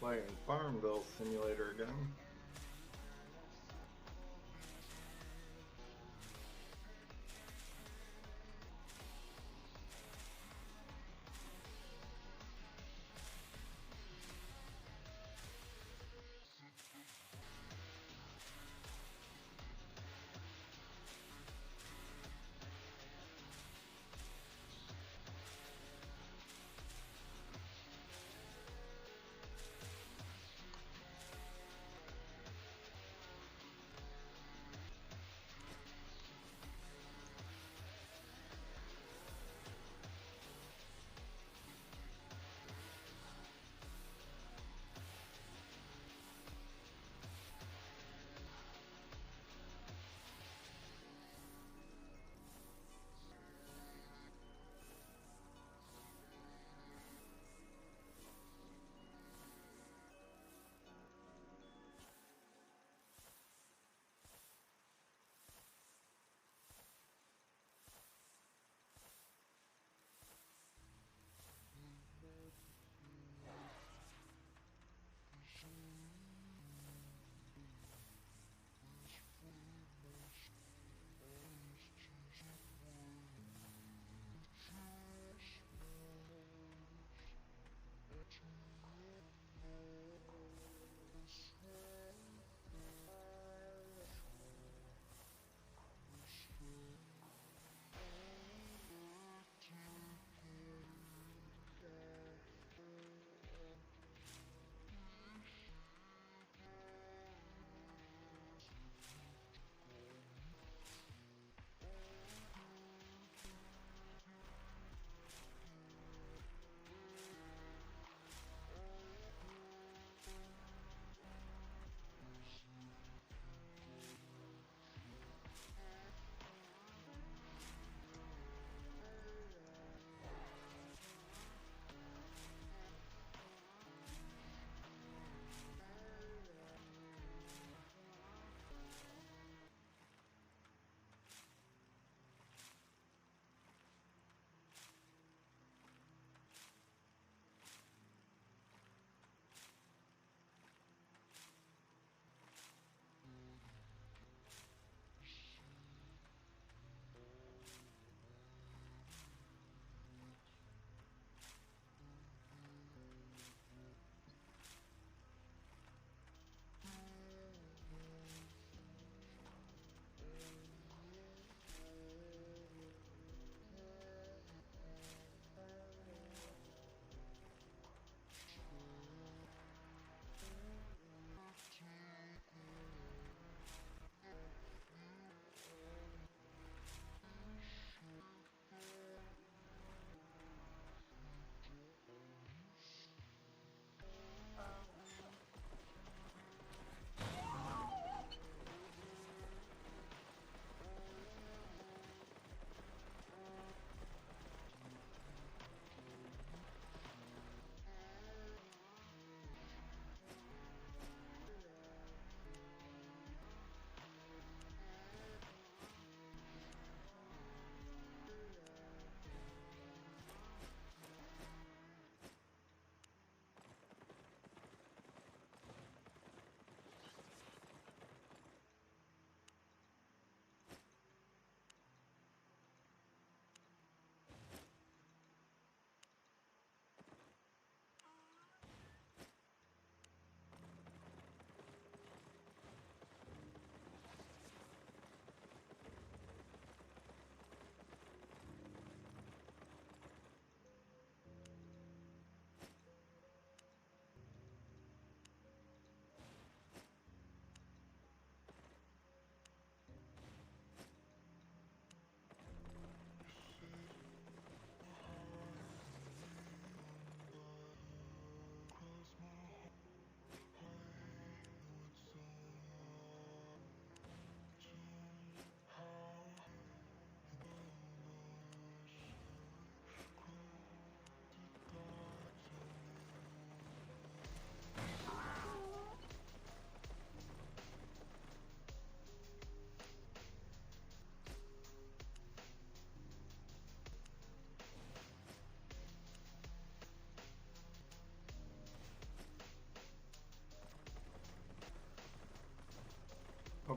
playing Farmville Simulator again.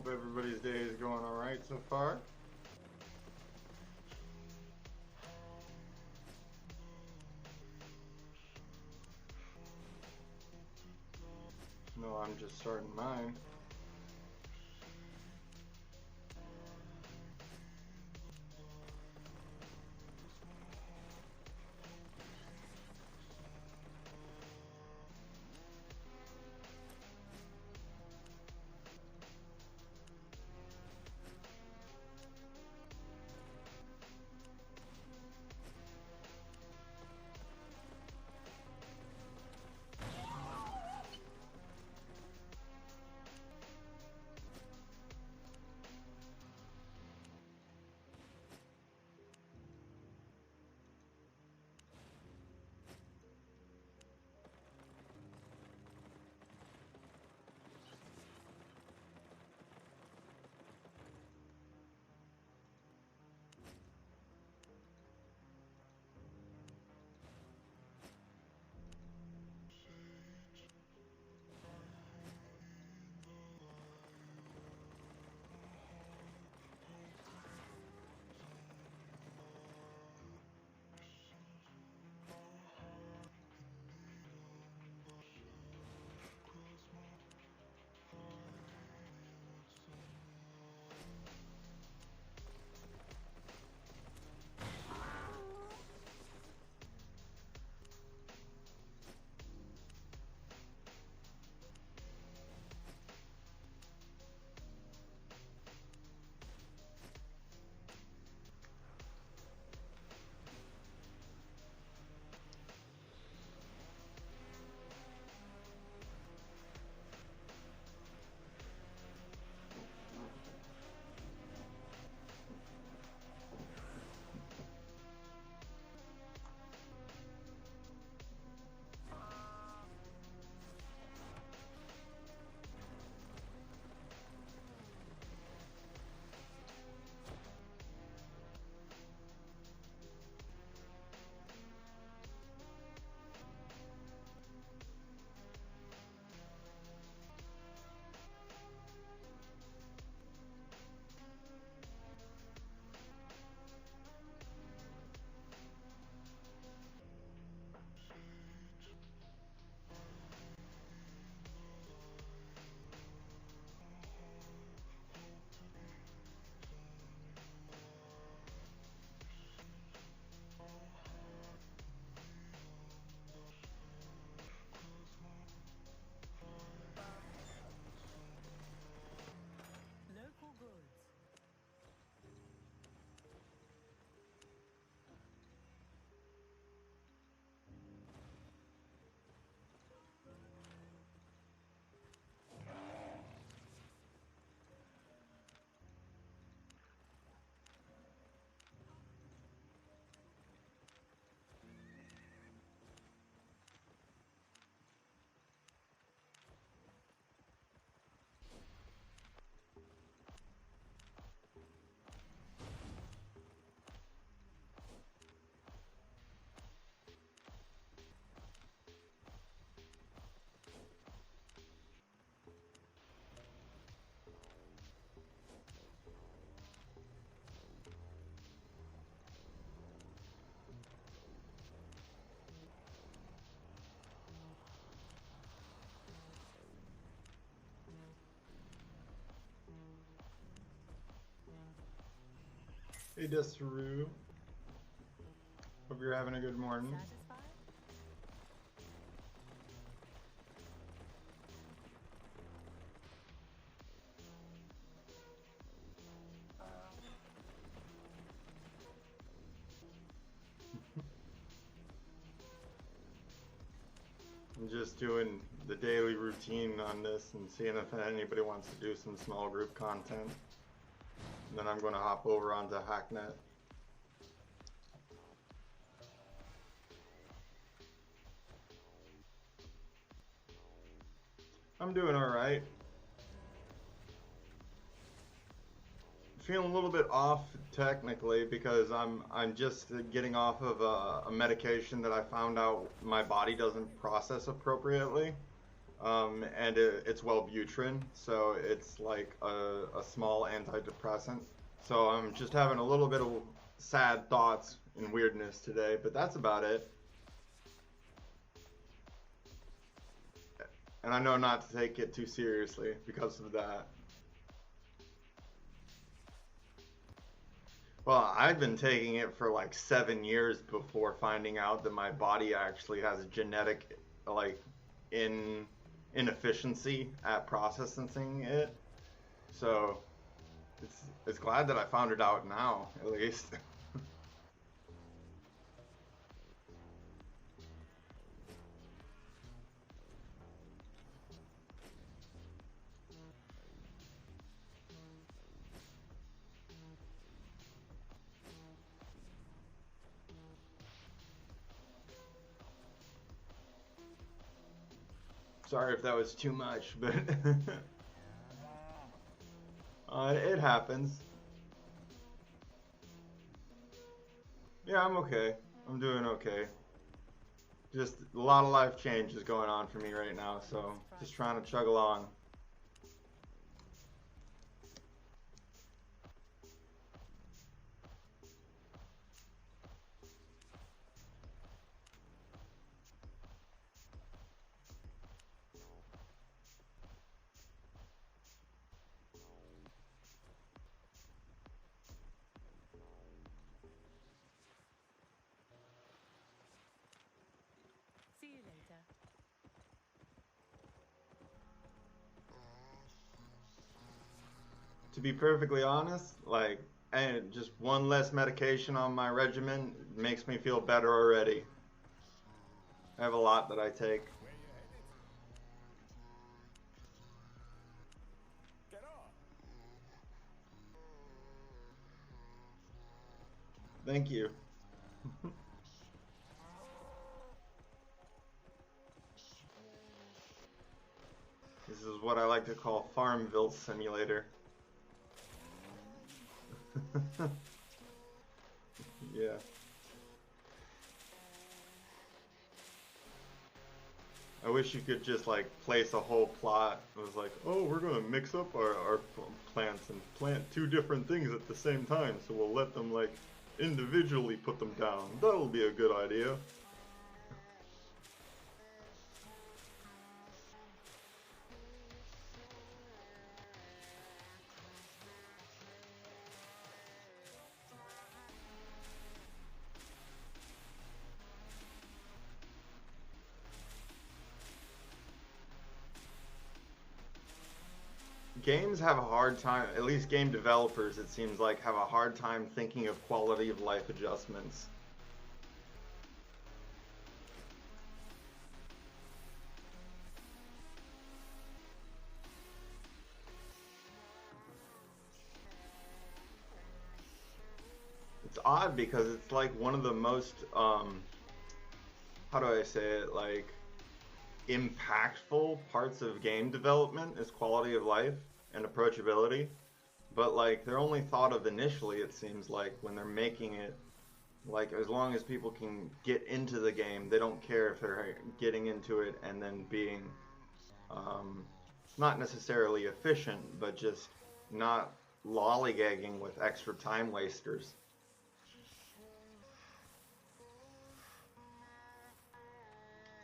Hope everybody's day is going alright so far. No, I'm just starting mine. Local goods. Hey Dessaru. Hope you're having a good morning. Satisfied? I'm just doing the daily routine on this and seeing if anybody wants to do some small group content. And then I'm going to hop over onto Hacknet. I'm doing alright. Feeling a little bit off technically because I'm just getting off of a medication that I found out my body doesn't process appropriately. and it's Wellbutrin, so it's like a small antidepressant. So I'm just having a little bit of sad thoughts and weirdness today, but that's about it. And I know not to take it too seriously because of that. Well, I've been taking it for like 7 years before finding out that my body actually has a genetic, like, in inefficiency at processing it. So it's glad that I found it out now, at least. Sorry if that was too much, but it happens. Yeah, I'm okay. I'm doing okay. Just a lot of life change is going on for me right now, so just trying to chug along. See you later. To be perfectly honest, like, and just one less medication on my regimen makes me feel better already. I have a lot that I take. Thank you. This is what I like to call Farmville Simulator. Yeah. I wish you could just like place a whole plot. It was like, oh, we're gonna mix up our plants and plant two different things at the same time, so we'll let them like individually put them down. That'll be a good idea. Games have a hard time, at least game developers, it seems like, have a hard time thinking of quality of life adjustments. It's odd because it's like one of the most, how do I say it, like, impactful parts of game development is quality of life and approachability. But like they're only thought of initially, it seems like, when they're making it. Like as long as people can get into the game, they don't care if they're getting into it and then being not necessarily efficient, but just not lollygagging with extra time wasters.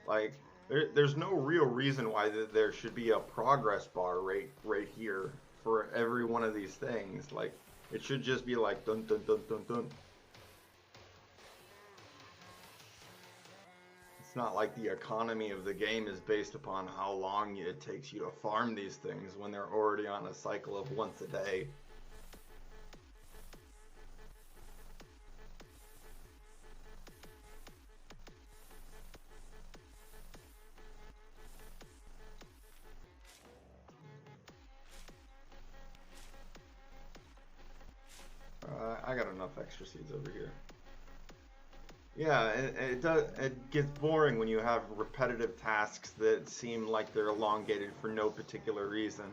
Like there's no real reason why there should be a progress bar right here for every one of these things. Like it should just be like dun dun dun dun dun. It's not like the economy of the game is based upon how long it takes you to farm these things when they're already on a cycle of once a day. I got enough extra seeds over here. Yeah, it does. It gets boring when you have repetitive tasks that seem like they're elongated for no particular reason.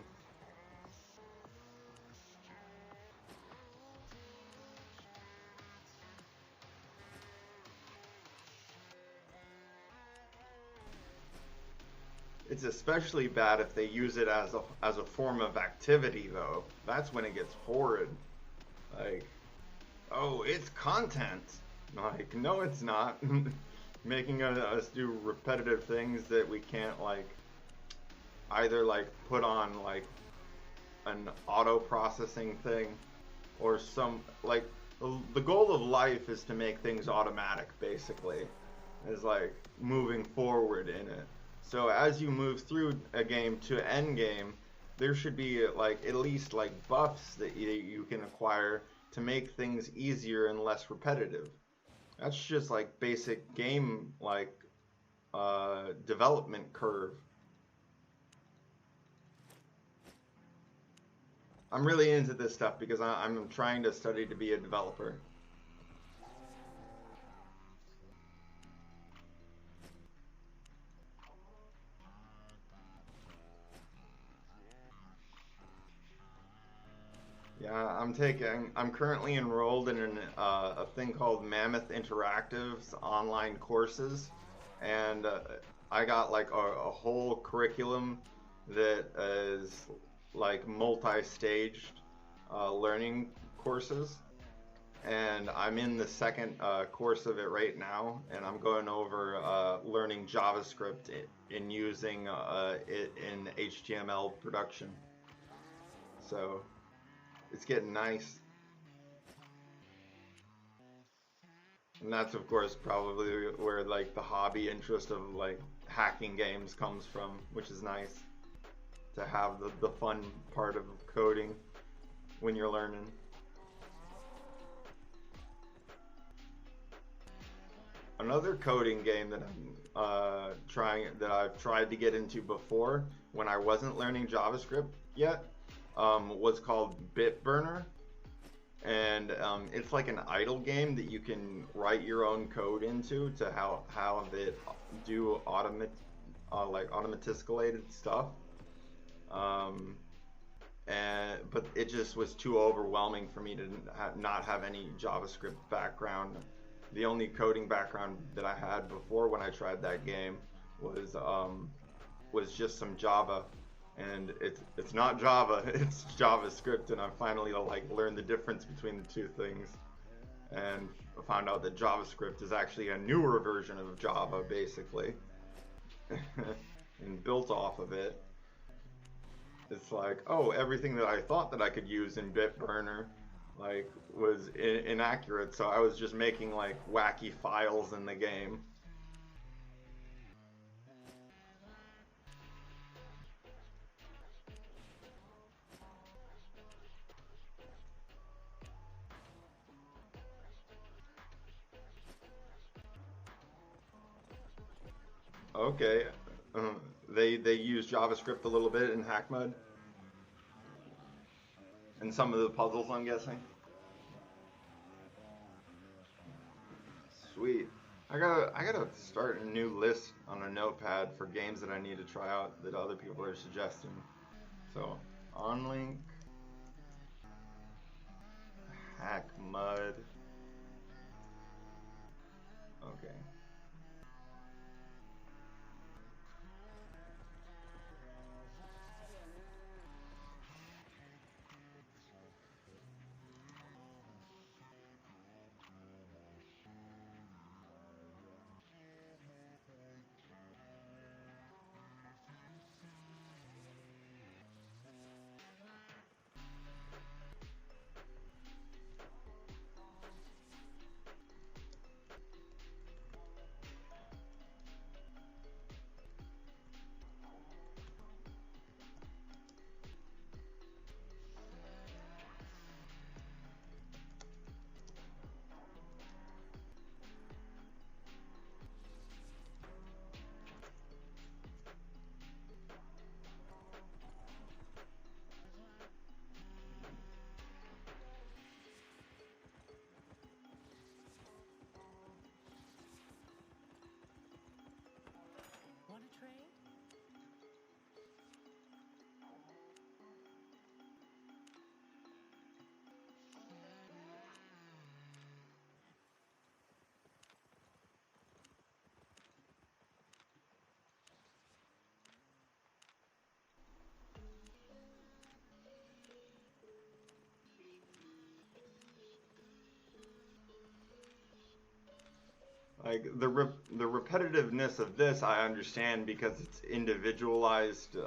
It's especially bad if they use it as a form of activity, though. That's when it gets horrid. Like, oh, it's content. Like, no, it's not. Making us do repetitive things that we can't, like, either, like, put on, like, an auto processing thing or some, like, the goal of life is to make things automatic, basically. Is like moving forward in it. So as you move through a game to end game, there should be like at least like buffs that you can acquire to make things easier and less repetitive. That's just like basic game like development curve. I'm really into this stuff because I'm trying to study to be a developer. Yeah, I'm currently enrolled in a thing called Mammoth Interactive's online courses, and I got like a whole curriculum that is like multi-staged learning courses, and I'm in the second course of it right now, and I'm going over learning JavaScript in using it in HTML production. So it's getting nice. And that's of course probably where like the hobby interest of like hacking games comes from, which is nice to have the fun part of coding when you're learning. Another coding game that I've tried to get into before when I wasn't learning JavaScript yet was called Bitburner, and it's like an idle game that you can write your own code into to how it do like automatiscalated stuff. But it just was too overwhelming for me to not have any JavaScript background. The only coding background that I had before when I tried that game was just some Java, and it's not Java, it's JavaScript, and I finally like learned the difference between the two things, and found out that JavaScript is actually a newer version of Java, basically, and built off of it. It's like, oh, everything that I thought that I could use in Bitburner like was inaccurate, so I was just making like wacky files in the game. Okay, they use JavaScript a little bit in hack mode, and some of the puzzles, I'm guessing. Sweet. I gotta start a new list on a notepad for games that I need to try out that other people are suggesting. So, onlink, hack mud. Okay. Like the repetitiveness of this, I understand because it's individualized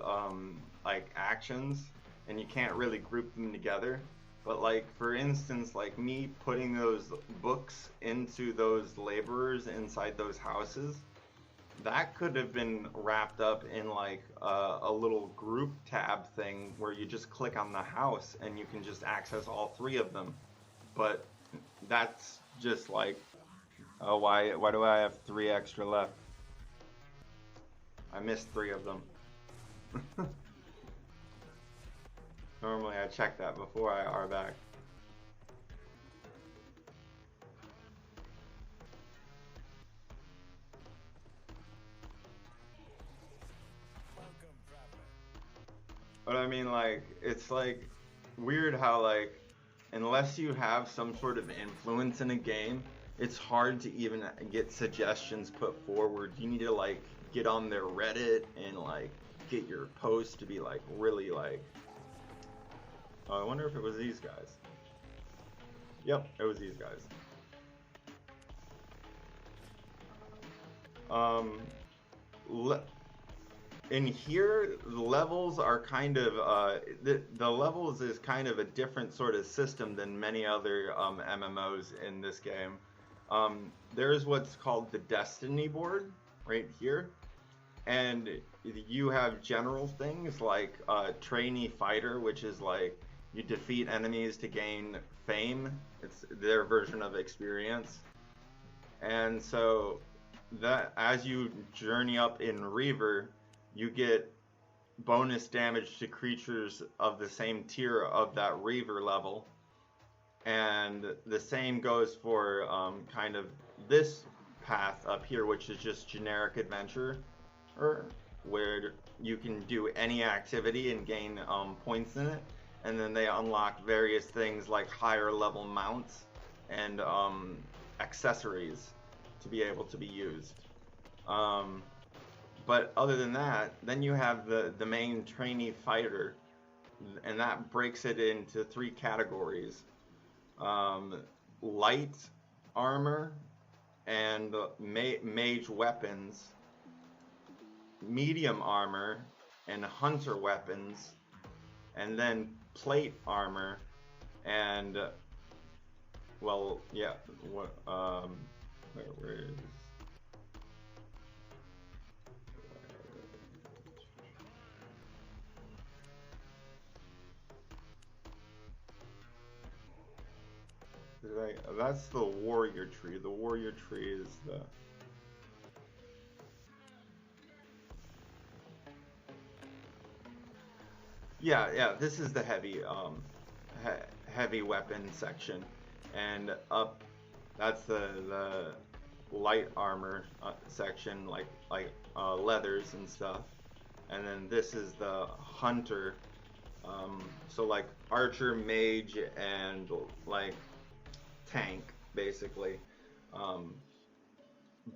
like actions, and you can't really group them together. But like for instance, like me putting those books into those laborers inside those houses, that could have been wrapped up in like a little group tab thing where you just click on the house and you can just access all three of them. But that's just like, oh, why do I have three extra left? I missed three of them. Normally I check that before I R back. But I mean, like, it's like weird how like unless you have some sort of influence in a game, it's hard to even get suggestions put forward. You need to like get on their Reddit and like get your post to be like really like, oh, I wonder if it was these guys. Yep, it was these guys. In here, the levels are kind of the levels is kind of a different sort of system than many other MMOs in this game. There's what's called the Destiny board right here, and you have general things like trainee fighter, which is like you defeat enemies to gain fame. It's their version of experience. And so that as you journey up in Reaver, you get bonus damage to creatures of the same tier of that Reaver level. And the same goes for kind of this path up here, which is just generic adventure, where you can do any activity and gain points in it. And then they unlock various things like higher level mounts and accessories to be able to be used. But other than that, then you have the main trainee fighter, and that breaks it into three categories. Light armor and mage weapons, medium armor and hunter weapons, and then plate armor and well, yeah, what where is that's the warrior tree. The warrior tree is the yeah, this is the heavy heavy weapon section, and up that's the light armor section, like leathers and stuff, and then this is the hunter, so like archer, mage, and like tank basically,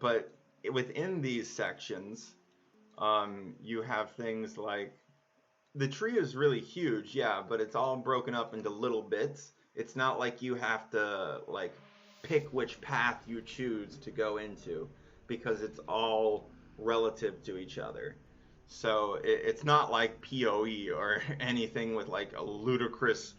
but within these sections you have things like the tree is really huge, yeah, but it's all broken up into little bits. It's not like you have to like pick which path you choose to go into, because it's all relative to each other. So it's not like PoE or anything with like a ludicrous,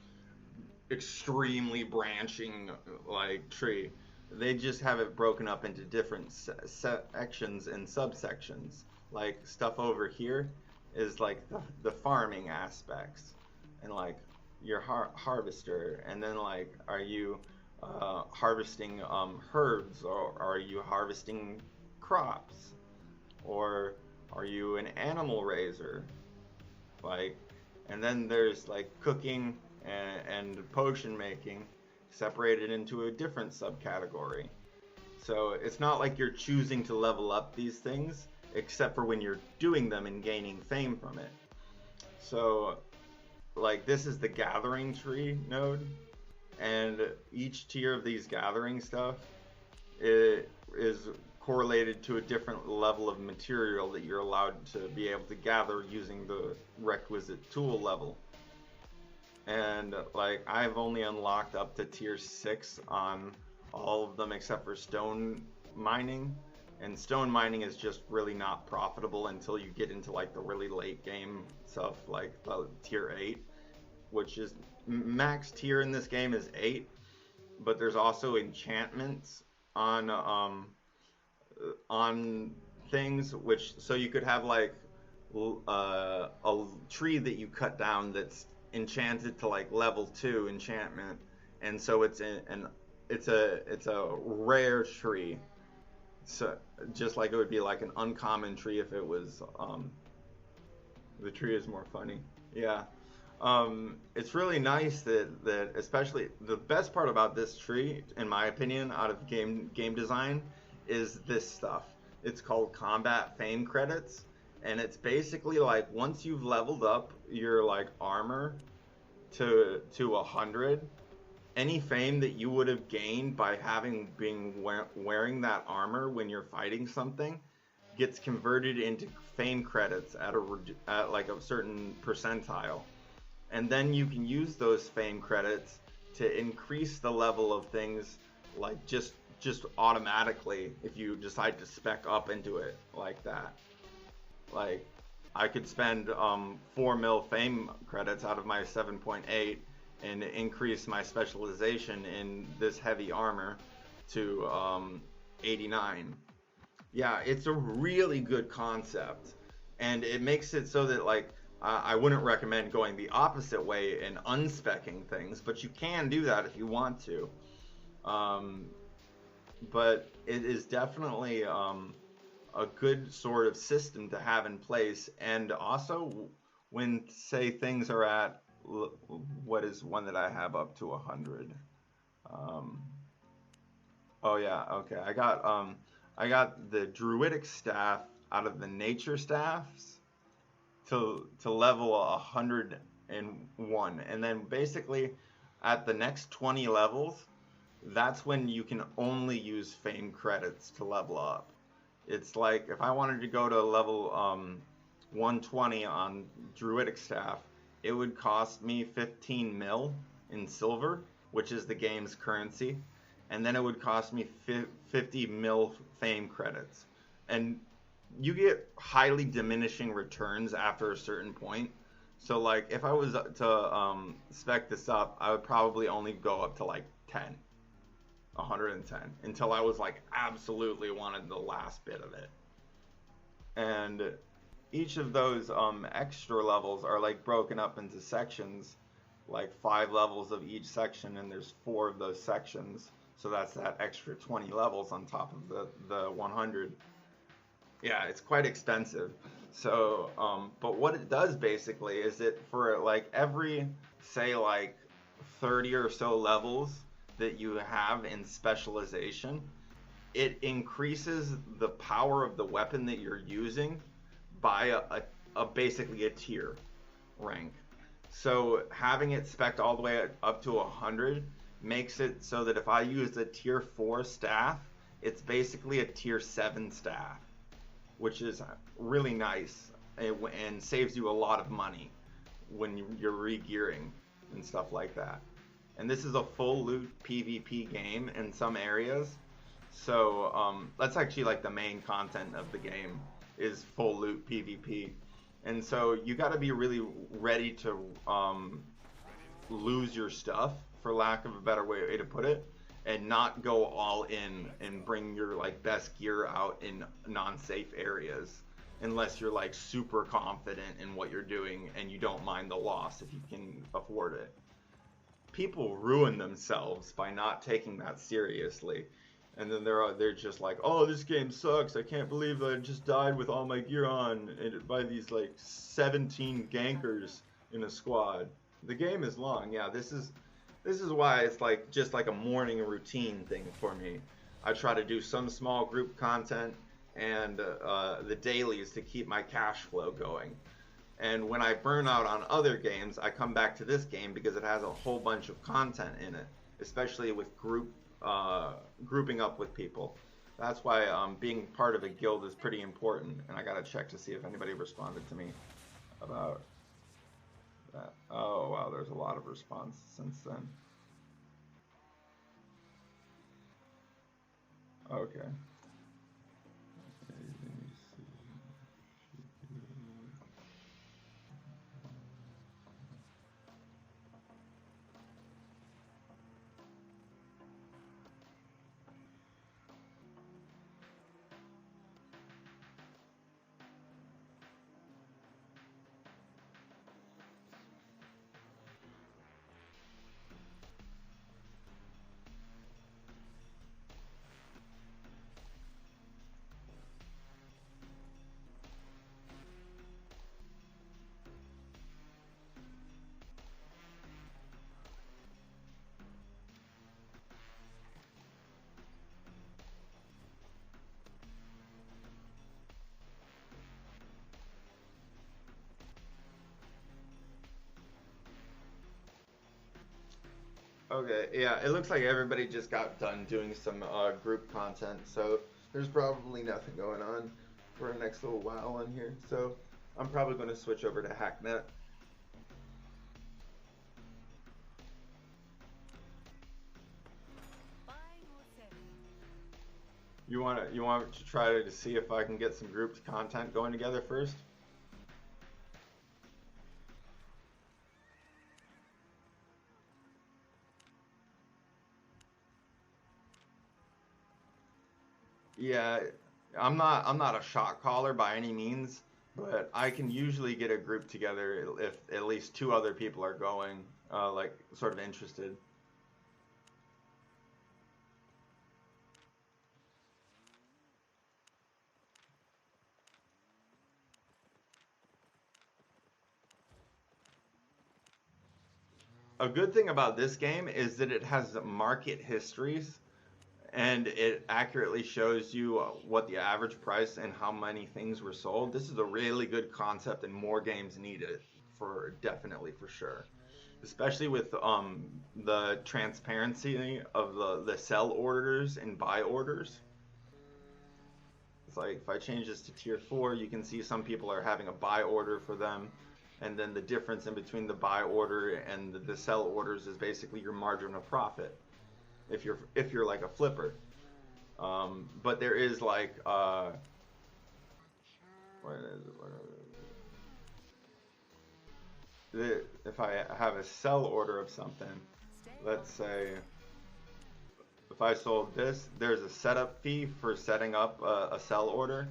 extremely branching like tree. They just have it broken up into different sections and subsections. Like stuff over here is like the farming aspects, and like your harvester, and then like are you harvesting herbs, or are you harvesting crops, or are you an animal raiser, like, and then there's like cooking and potion making separated into a different subcategory. So it's not like you're choosing to level up these things, except for when you're doing them and gaining fame from it. So like this is the gathering tree node, and each tier of these gathering stuff is correlated to a different level of material that you're allowed to be able to gather using the requisite tool level. And like I've only unlocked up to tier 6 on all of them except for stone mining, and stone mining is just really not profitable until you get into like the really late game stuff, like the tier 8, which is max tier in this game is 8, but there's also enchantments on things, which so you could have like a tree that you cut down that's enchanted to like level 2 enchantment, and so it's a rare tree. So just like it would be like an uncommon tree if it was the tree is more funny. Yeah. It's really nice that especially the best part about this tree, in my opinion, out of game design, is this stuff. It's called combat fame credits, and it's basically like once you've leveled up your like armor to 100, any fame that you would have gained by wearing that armor when you're fighting something gets converted into fame credits at like a certain percentile, and then you can use those fame credits to increase the level of things, like just automatically if you decide to spec up into it like that. Like I could spend 4 mil fame credits out of my 7.8 and increase my specialization in this heavy armor to 89. Yeah, it's a really good concept, and it makes it so that like I wouldn't recommend going the opposite way and unspecking things, but you can do that if you want to. But it is definitely a good sort of system to have in place, and also when say things are at what is one that I have up to 100. Oh yeah, okay. I got the druidic staff out of the nature staffs to level 101, and then basically at the next 20 levels, that's when you can only use fame credits to level up. It's like if I wanted to go to level 120 on druidic staff, it would cost me 15 mil in silver, which is the game's currency, and then it would cost me 50 mil fame credits. And you get highly diminishing returns after a certain point. So like if I was to spec this up, I would probably only go up to like 110 until I was like absolutely wanted the last bit of it. And each of those extra levels are like broken up into sections, like 5 levels of each section, and there's 4 of those sections, so that's that extra 20 levels on top of the 100. Yeah, it's quite expensive. So but what it does basically is that for like every say like 30 or so levels that you have in specialization, it increases the power of the weapon that you're using by a basically a tier rank. So having it spec'd all the way up to 100 makes it so that if I use a tier 4 staff, it's basically a tier 7 staff, which is really nice and saves you a lot of money when you're re-gearing and stuff like that. And this is a full loot PvP game in some areas, so that's actually like the main content of the game is full loot PvP. And so you got to be really ready to lose your stuff, for lack of a better way to put it, and not go all in and bring your like best gear out in non-safe areas unless you're like super confident in what you're doing and you don't mind the loss if you can afford it. People ruin themselves by not taking that seriously, and then they're just like, oh, this game sucks, I can't believe I just died with all my gear on by these like 17 gankers in a squad. The game is long. Yeah, this is why it's like just like a morning routine thing for me. I try to do some small group content and the dailies to keep my cash flow going. And when I burn out on other games, I come back to this game because it has a whole bunch of content in it, especially with grouping up with people. That's why being part of a guild is pretty important, and I gotta check to see if anybody responded to me about that. Oh wow, there's a lot of response since then. Okay. Okay, yeah, it looks like everybody just got done doing some group content, so there's probably nothing going on for the next little while on here. So I'm probably going to switch over to Hacknet. Buying or selling. You want to try to see if I can get some grouped content going together first? Yeah, I'm not a shot caller by any means, but I can usually get a group together if at least two other people are going, like sort of interested. A good thing about this game is that it has market histories and it accurately shows you what the average price and how many things were sold. This is a really good concept, and more games need it for definitely for sure. Especially with the transparency of the sell orders and buy orders. It's like if I change this to tier 4, you can see some people are having a buy order for them, and then the difference in between the buy order and the sell orders is basically your margin of profit if you're like a flipper. But there is like what is it? If I have a sell order of something, Stay let's on say if I sold this, there's a setup fee for setting up a sell order,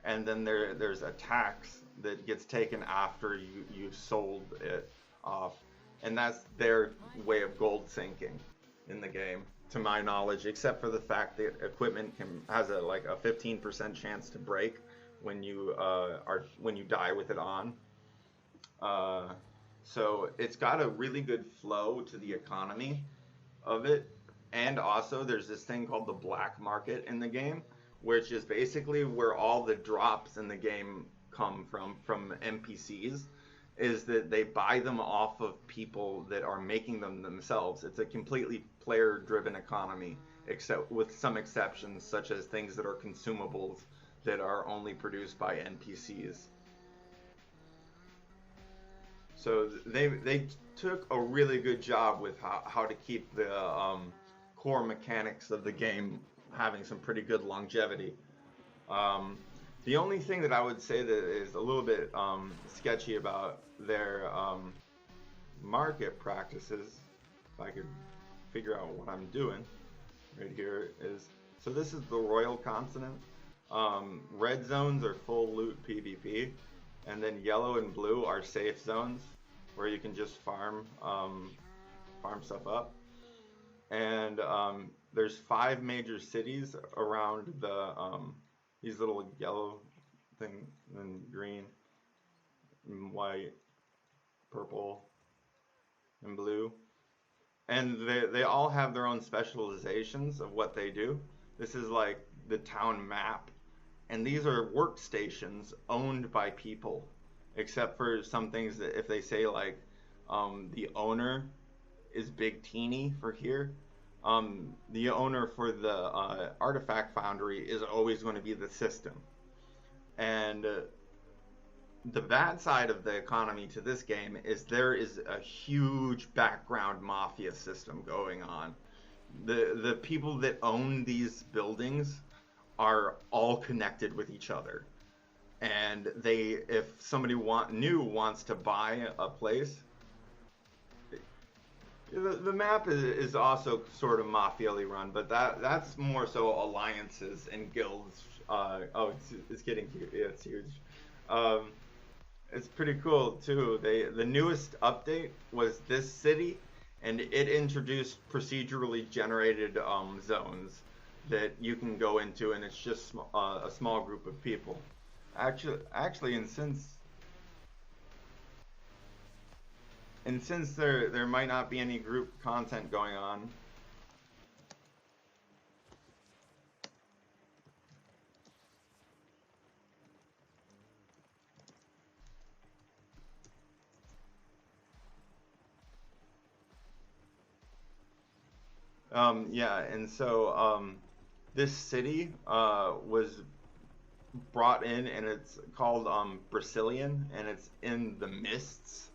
and then there's a tax that gets taken after you've sold it off, and that's their way of gold sinking in the game, to my knowledge, except for the fact that equipment has a like a 15% chance to break when you die with it on. Uh, so it's got a really good flow to the economy of it. And also, there's this thing called the black market in the game, which is basically where all the drops in the game come from NPCs. Is that they buy them off of people that are making them themselves. It's a completely player-driven economy, except with some exceptions, such as things that are consumables that are only produced by NPCs. So they took a really good job with how to keep the core mechanics of the game having some pretty good longevity. Um, the only thing that I would say that is a little bit sketchy about their market practices, if I could figure out what I'm doing right here, is so this is the royal consonant. Red zones are full loot PvP, and then yellow and blue are safe zones where you can just farm stuff up. And there's 5 major cities around these little yellow thing, and green, and white, purple, and blue. And they all have their own specializations of what they do. This is like the town map, and these are workstations owned by people, except for some things that if they say like the owner is Big Teeny for here, the owner for the artifact foundry is always going to be the system. And the bad side of the economy to this game is there is a huge background mafia system going on. The people that own these buildings are all connected with each other, and if somebody wants to buy a place, the map is also sort of mafia-ly run, but that's more so alliances and guilds. Oh, it's getting huge. Yeah, it's huge. Um, it's pretty cool too. The newest update was this city, and it introduced procedurally generated zones that you can go into, and it's just a small group of people. Actually, and since there might not be any group content going on, Yeah, and so this city was brought in, and it's called Brazilian, and it's in the Mists.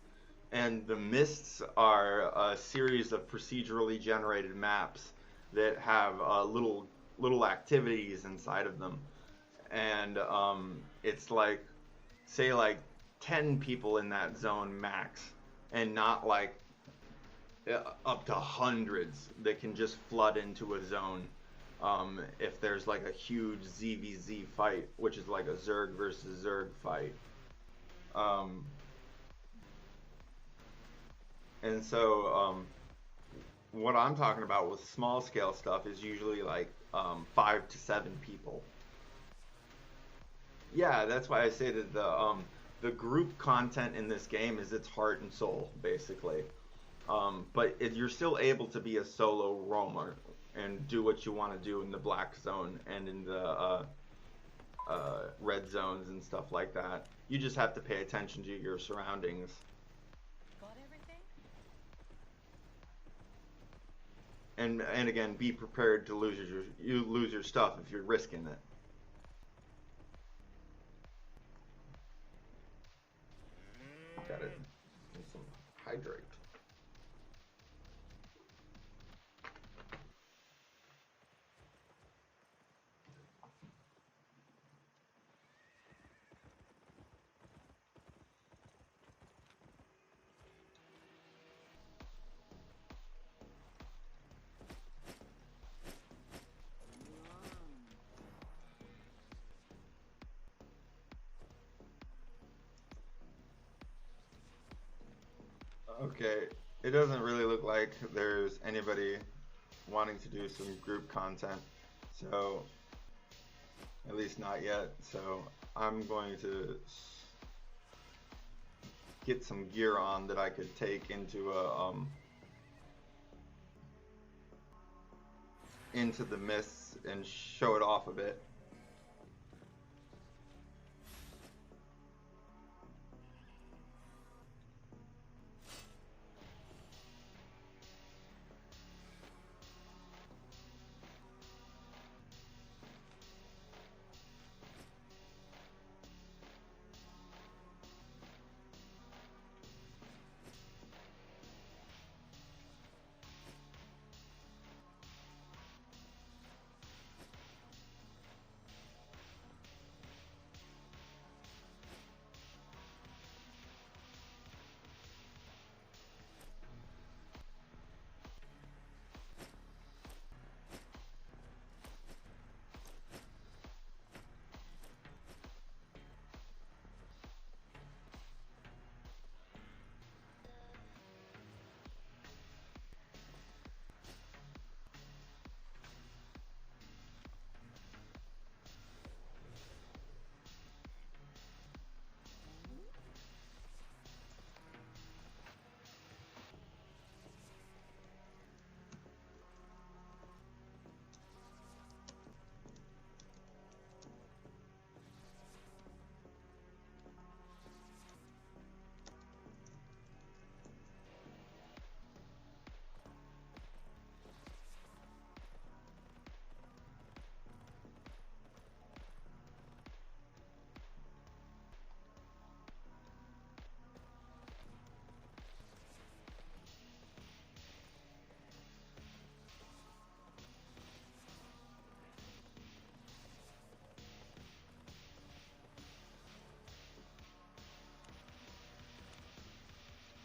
And the Mists are a series of procedurally generated maps that have little activities inside of them. And it's like, say, like 10 people in that zone max, and not like up to hundreds that can just flood into a zone. If there's like a huge ZVZ fight, which is like a Zerg versus Zerg fight. Um, and so what I'm talking about with small scale stuff is usually like 5 to 7 people. Yeah, that's why I say that the group content in this game is its heart and soul, basically. But you're still able to be a solo roamer and do what you want to do in the black zone and in the red zones and stuff like that. You just have to pay attention to your surroundings. Got everything? And again, be prepared to lose your stuff if you're risking it. Got it. Need some hydrate. Okay, it doesn't really look like there's anybody wanting to do some group content, so at least not yet. So I'm going to get some gear on that I could take into the mists and show it off a bit.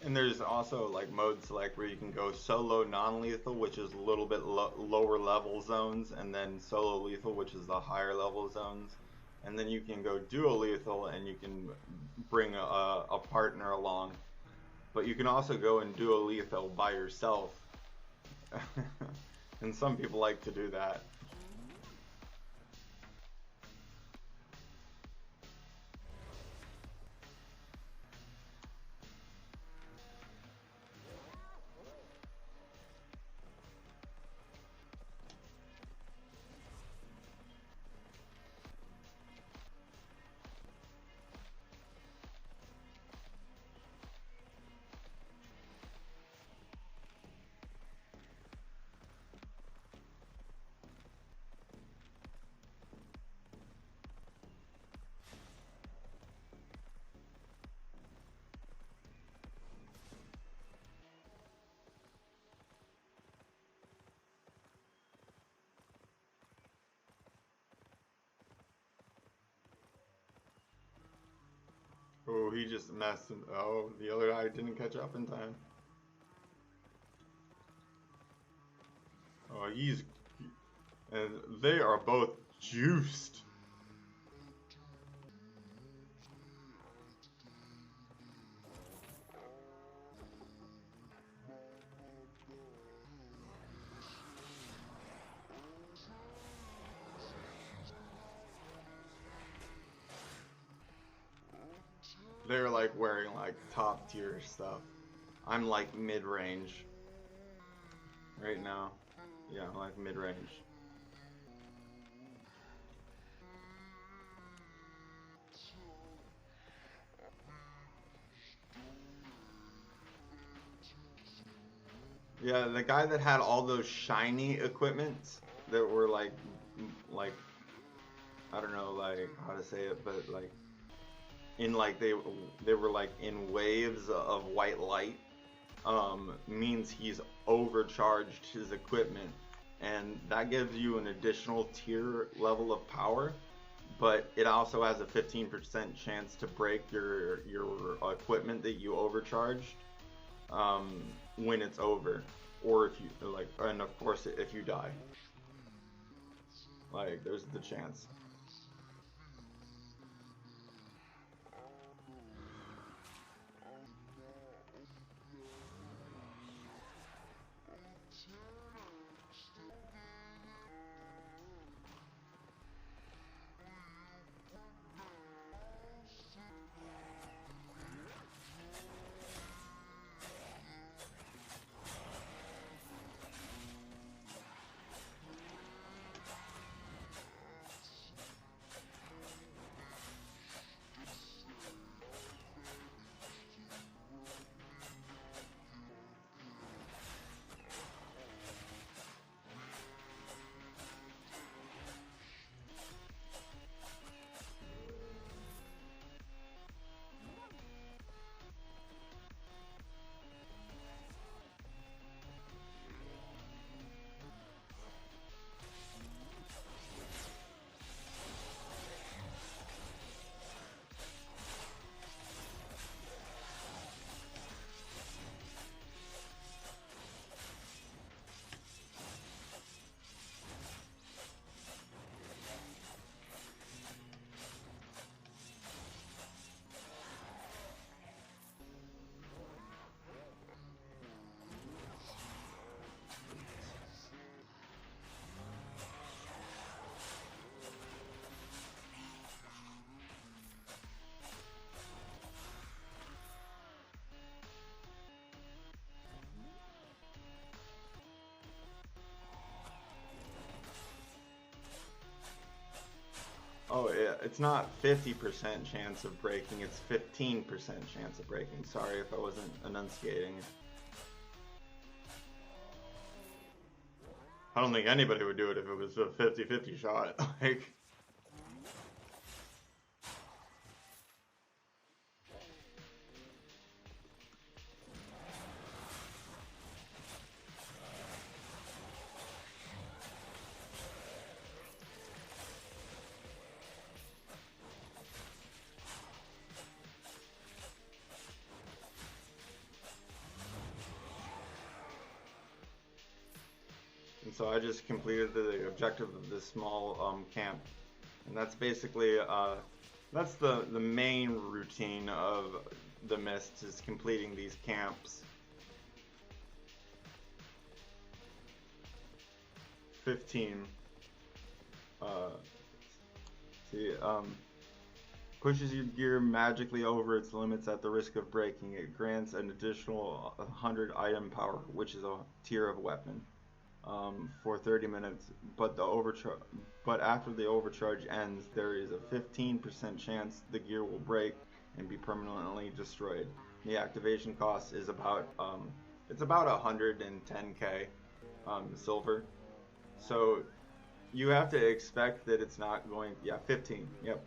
And there's also like mode select where you can go solo non-lethal, which is a little bit lower level zones, and then solo lethal, which is the higher level zones. And then you can go duo lethal, and you can bring a partner along. But you can also go and duo lethal by yourself. And some people like to do that. Oh, he just messed him. Oh, the other guy didn't catch up in time. Oh, he's... And they are both juiced. They're like wearing like top tier stuff. I'm like mid-range right now. Yeah, I'm like mid-range. Yeah, the guy that had all those shiny equipments that were like I don't know like how to say it, but like in like they were like in waves of white light, means he's overcharged his equipment, and that gives you an additional tier level of power, but it also has a 15% chance to break your equipment that you overcharged, when it's over, or if you like, and of course if you die, like there's the chance. Oh yeah, it's not 50% chance of breaking, it's 15% chance of breaking. Sorry if I wasn't enunciating. I don't think anybody would do it if it was a 50-50 shot. Like, and so I just completed the objective of this small camp, and that's basically that's the main routine of the Mist, is completing these camps. 15. See, pushes your gear magically over its limits at the risk of breaking. It grants an additional 100 item power, which is a tier of weapon, for 30 minutes. But after the overcharge ends, there is a 15% chance the gear will break and be permanently destroyed. The activation cost is about it's about 110k silver. So you have to expect that it's not going. Yeah, 15. Yep.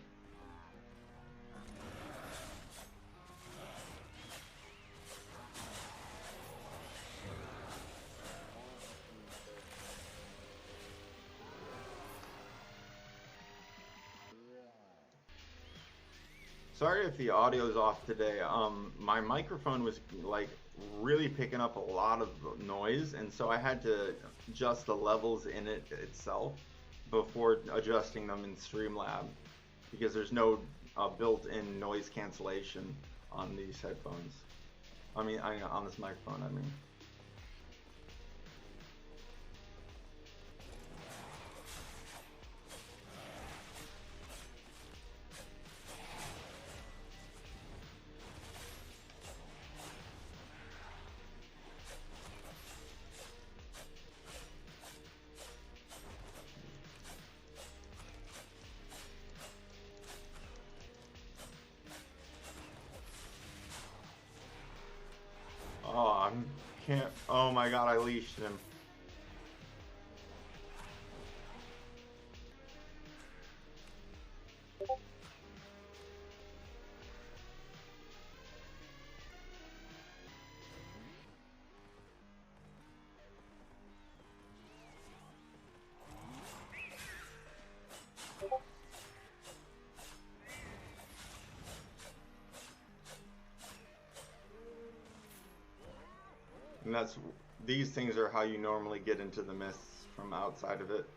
Sorry if the audio's off today. My microphone was like really picking up a lot of noise, and so I had to adjust the levels in it itself before adjusting them in Streamlab, because there's no built-in noise cancellation on these headphones. On this microphone, I mean. Oh, I can't. Oh my god, I leashed him. And these things are how you normally get into the mists from outside of it.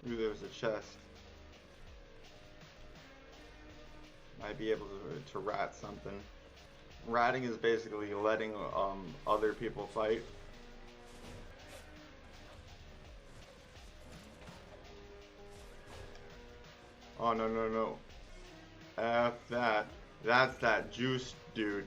Ooh, there's a chest. Might be able to rat something. Ratting is basically letting other people fight. Oh no no no. F that. That's that juice dude.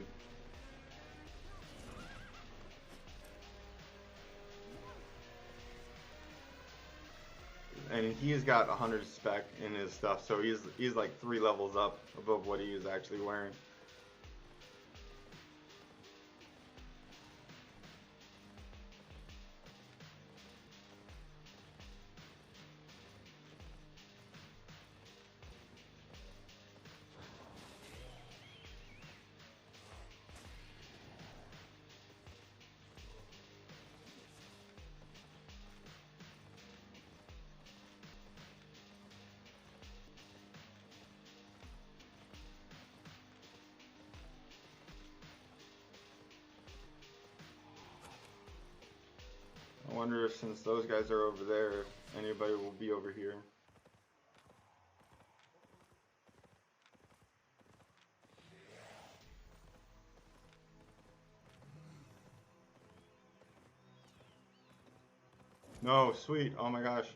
And he's got 100 spec in his stuff, so he's like 3 levels up above what he is actually wearing. I wonder if, since those guys are over there, if anybody will be over here. No, sweet. Oh my gosh.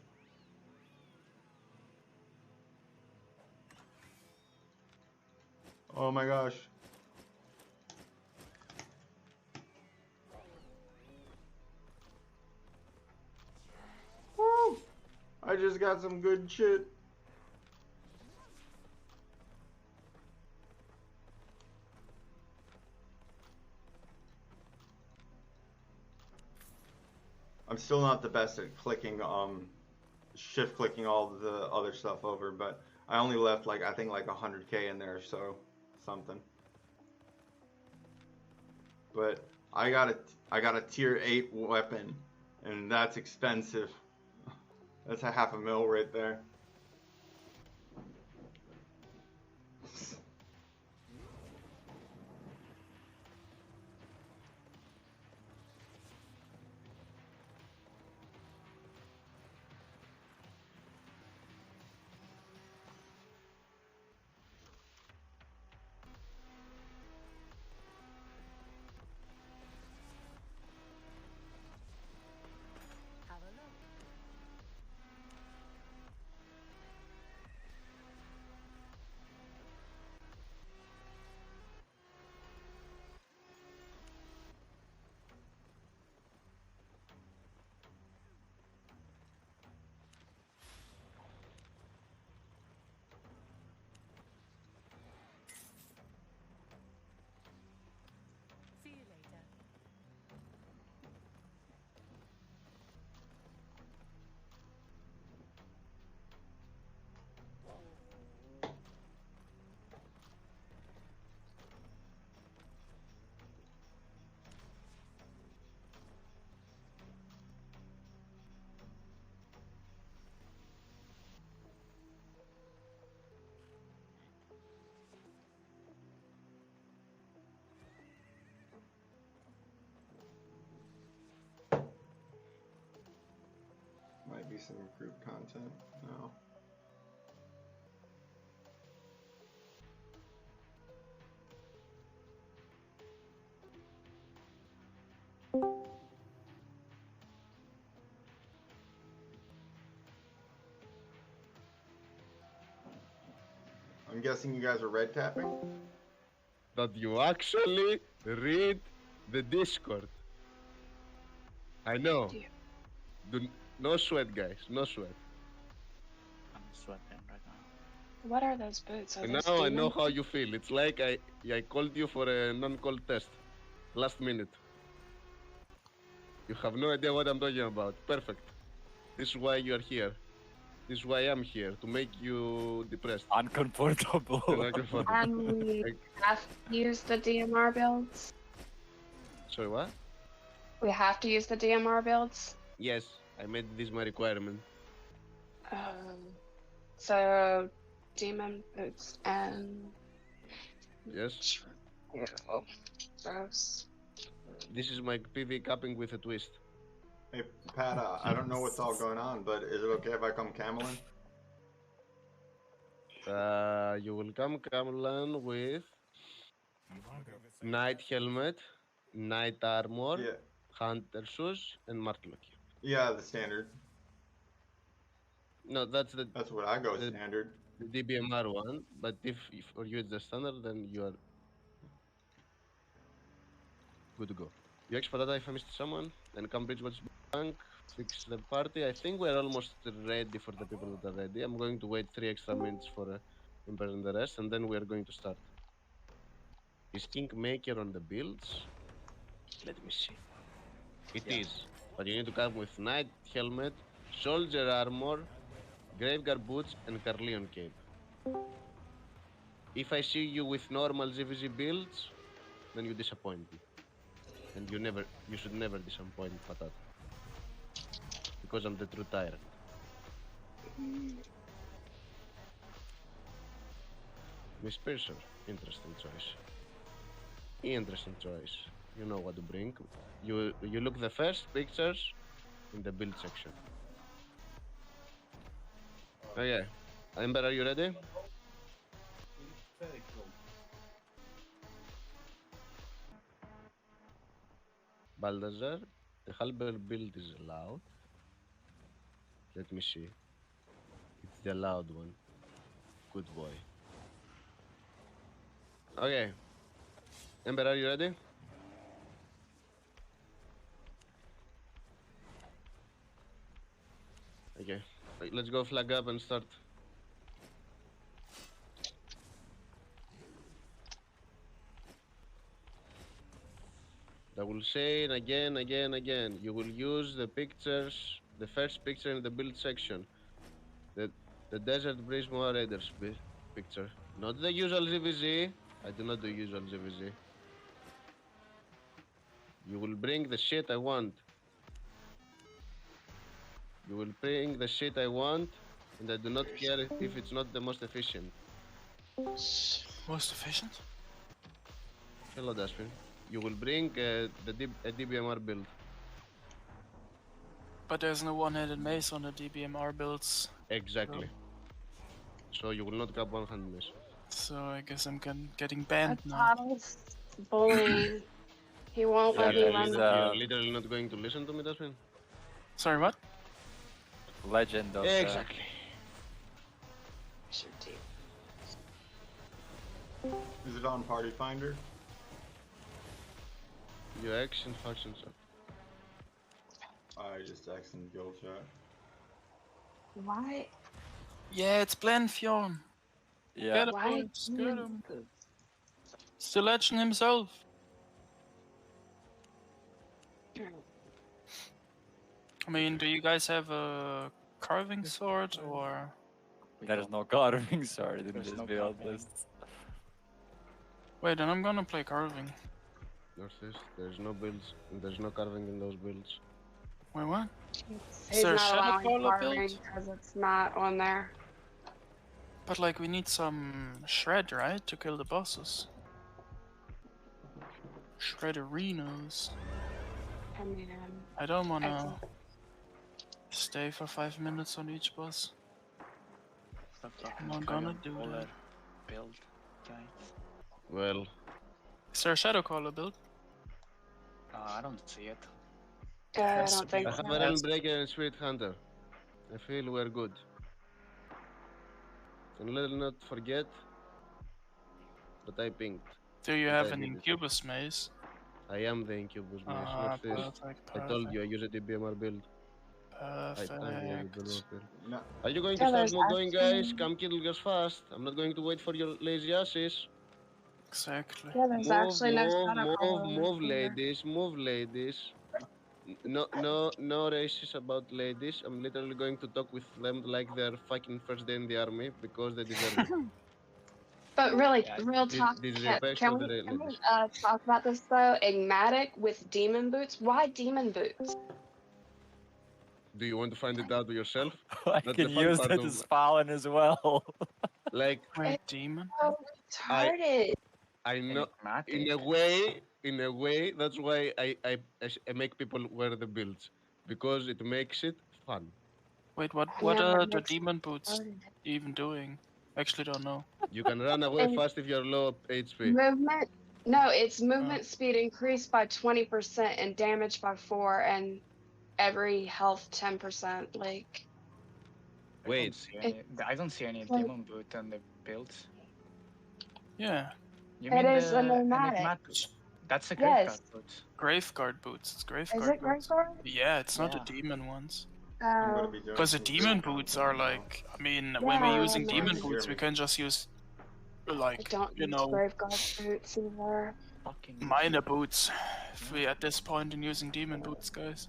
Oh my gosh. Woo! I just got some good shit. I'm still not the best at clicking, shift clicking all the other stuff over, but I only left like, I think like 100k in there, so something. But I got a tier 8 weapon, and that's expensive. That's a $500,000 right there. see some improved content now. I'm guessing you guys are red tapping? That you actually read the Discord. I know. No sweat, guys. No sweat. I'm sweating right now. What are those boots? Are And those now I know demon? how you feel. It's like I called you for a non-call test. Last minute. You have no idea what I'm talking about. Perfect. This is why you are here. This is why I'm here. To make you depressed. Uncomfortable. And uncomfortable. We have to use the DMR builds. Sorry, what? We have to use the DMR builds. Yes, I made this my requirement. So demon boots and Yes. ew, gross. This is my PV capping with a twist. Hey, Pat, I don't know what's all going on, but is it okay if I come cameling? You will come Camelan with knight helmet, knight armor, Yeah. hunter shoes, and martlock. Yeah, the standard. No, that's That's what I go the standard. DBMR one. But if for you it's the standard, then you are good to go. You expert that if I missed someone, then come Bridgewatch Bank, fix the party. I think we're almost ready for the people that are ready. I'm going to wait 3 extra minutes for Imper and the rest, and then we are going to start. Is Kingmaker on the builds? Let me see. It is, but you need to come with Knight Helmet, Soldier Armor, Graveguard Boots, and Carleon Cape. If I see you with normal ZVZ builds, then you disappoint me. And you should never disappoint Patat. Because I'm the true tyrant. Miss Piercer, interesting choice. Interesting choice. You know what to bring. You look the first pictures in the build section. Okay. Ember, are you ready? Baldassar, the halberd build is allowed. Let me see. It's the allowed one. Good boy. Okay. Ember, are you ready? Okay. Let's go flag up and start. I will say it again. You will use the pictures, the first picture in the build section. The Desert Breeze Moa Raiders picture. Not the usual ZVZ. I do not do usual ZVZ. You will bring the shit I want. You will bring the shit I want, and I do not care if it's not the most efficient. Most efficient? Hello, Daspin. You will bring a DBMR build. But there's no one-handed mace on the DBMR builds. Exactly. So you will not cap one-hand mace. So I guess I'm getting banned now. Paddle's bullying. He won't let me run. You're literally not going to listen to me, Daspin? Sorry, what? Legend of Exactly. Is it on Party Finder? Your X and factions up. I just X in guild chat. Why? Yeah, it's Blenfjorn. Yeah. Get him, Why? boys, get him. It's the legend himself. I mean, do you guys have a carving sword or? There is no carving sword in this build list. Wait, then I'm gonna play carving. Northeast, there's no builds, and there's no carving in those builds. Wait, what? He's there a not Shadow allowing Caller carving build? because it's not on there. But like, we need some shred, right, to kill the bosses. Shred arenas. I mean, I don't wanna Stay for 5 minutes on each boss. Stop talking I'm not to gonna Dragon do Caller that. build, guys. Well, Is there a Shadow Caller build? I don't see it. I Has don't to be. think I so. have a Realm Breaker and Spirit Hunter. I feel we're good. And let's not forget that I pinged. Do you But have I an did it. Incubus maze? I am the Incubus Maze. Ah, What's this? perfect, I told you I perfect, use a DBMR build. I told you I use a perfect. DBMR build. No, Are you going Yeah, to start there's more going, guys? actually- Come kill us fast. I'm not going to wait for your lazy asses. Exactly. Yeah, there's Move, actually no move, Shadow move, Caller move, here. ladies, move, ladies. No races about ladies. I'm literally going to talk with them like they're fucking first day in the army because they deserve it. But really, Yeah, real talk, Disrespect can for we, the can we ladies. talk about this though? Enigmatic with demon boots? Why demon boots? Do you want to find it out yourself? I That's can the fun use part that of as Fallen as well. like Wait, demon? So retarded. I know Enigmatic. in a way that's why I make people wear the builds because it makes it fun. Wait, what Yeah, are it the makes demon boots retarded. even doing? Actually don't know. You can run away And fast if you're low HP. movement? No, it's Oh. movement speed increased by 20% and damage by 4 and every health 10%. Like, Wait, I don't see any like demon boot on the builds. Yeah, You it mean is the an enigmatic. enigmatic? That's a Yes. graveguard boot. Graveguard boots. It's Is Graveguard it boots. Graveyard? Yeah, it's not the Yeah. demon ones. I'm gonna Oh, be doing Because the some demon research boots on are it now. like, I mean, when we're yeah, using no, demon you boots, hear we me. can just use I like, don't you use know, Graveguard boots either. Fucking minor boots. If we at this point in using demon boots, guys.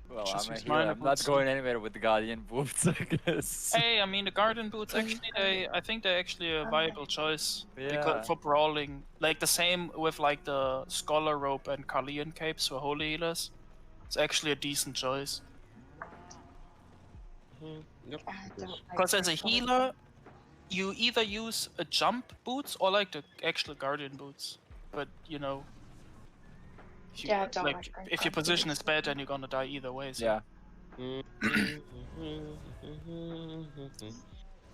Well, Just I'm a use hero. minor I'm not boots. going anywhere with the Guardian boots, I guess. Hey, I mean the garden boots actually I think they're actually a viable choice. Yeah. Because for brawling. Like the same with like the Scholar Robe and Carleon capes for holy healers. It's actually a decent choice. Yep. I don't like Because as a Graveguard. healer, you either use a jump boots or like the actual guardian boots. But you know, if you, Yeah, I don't like like if your Graveguard position boots. is bad, then you're gonna die either way. So. Yeah.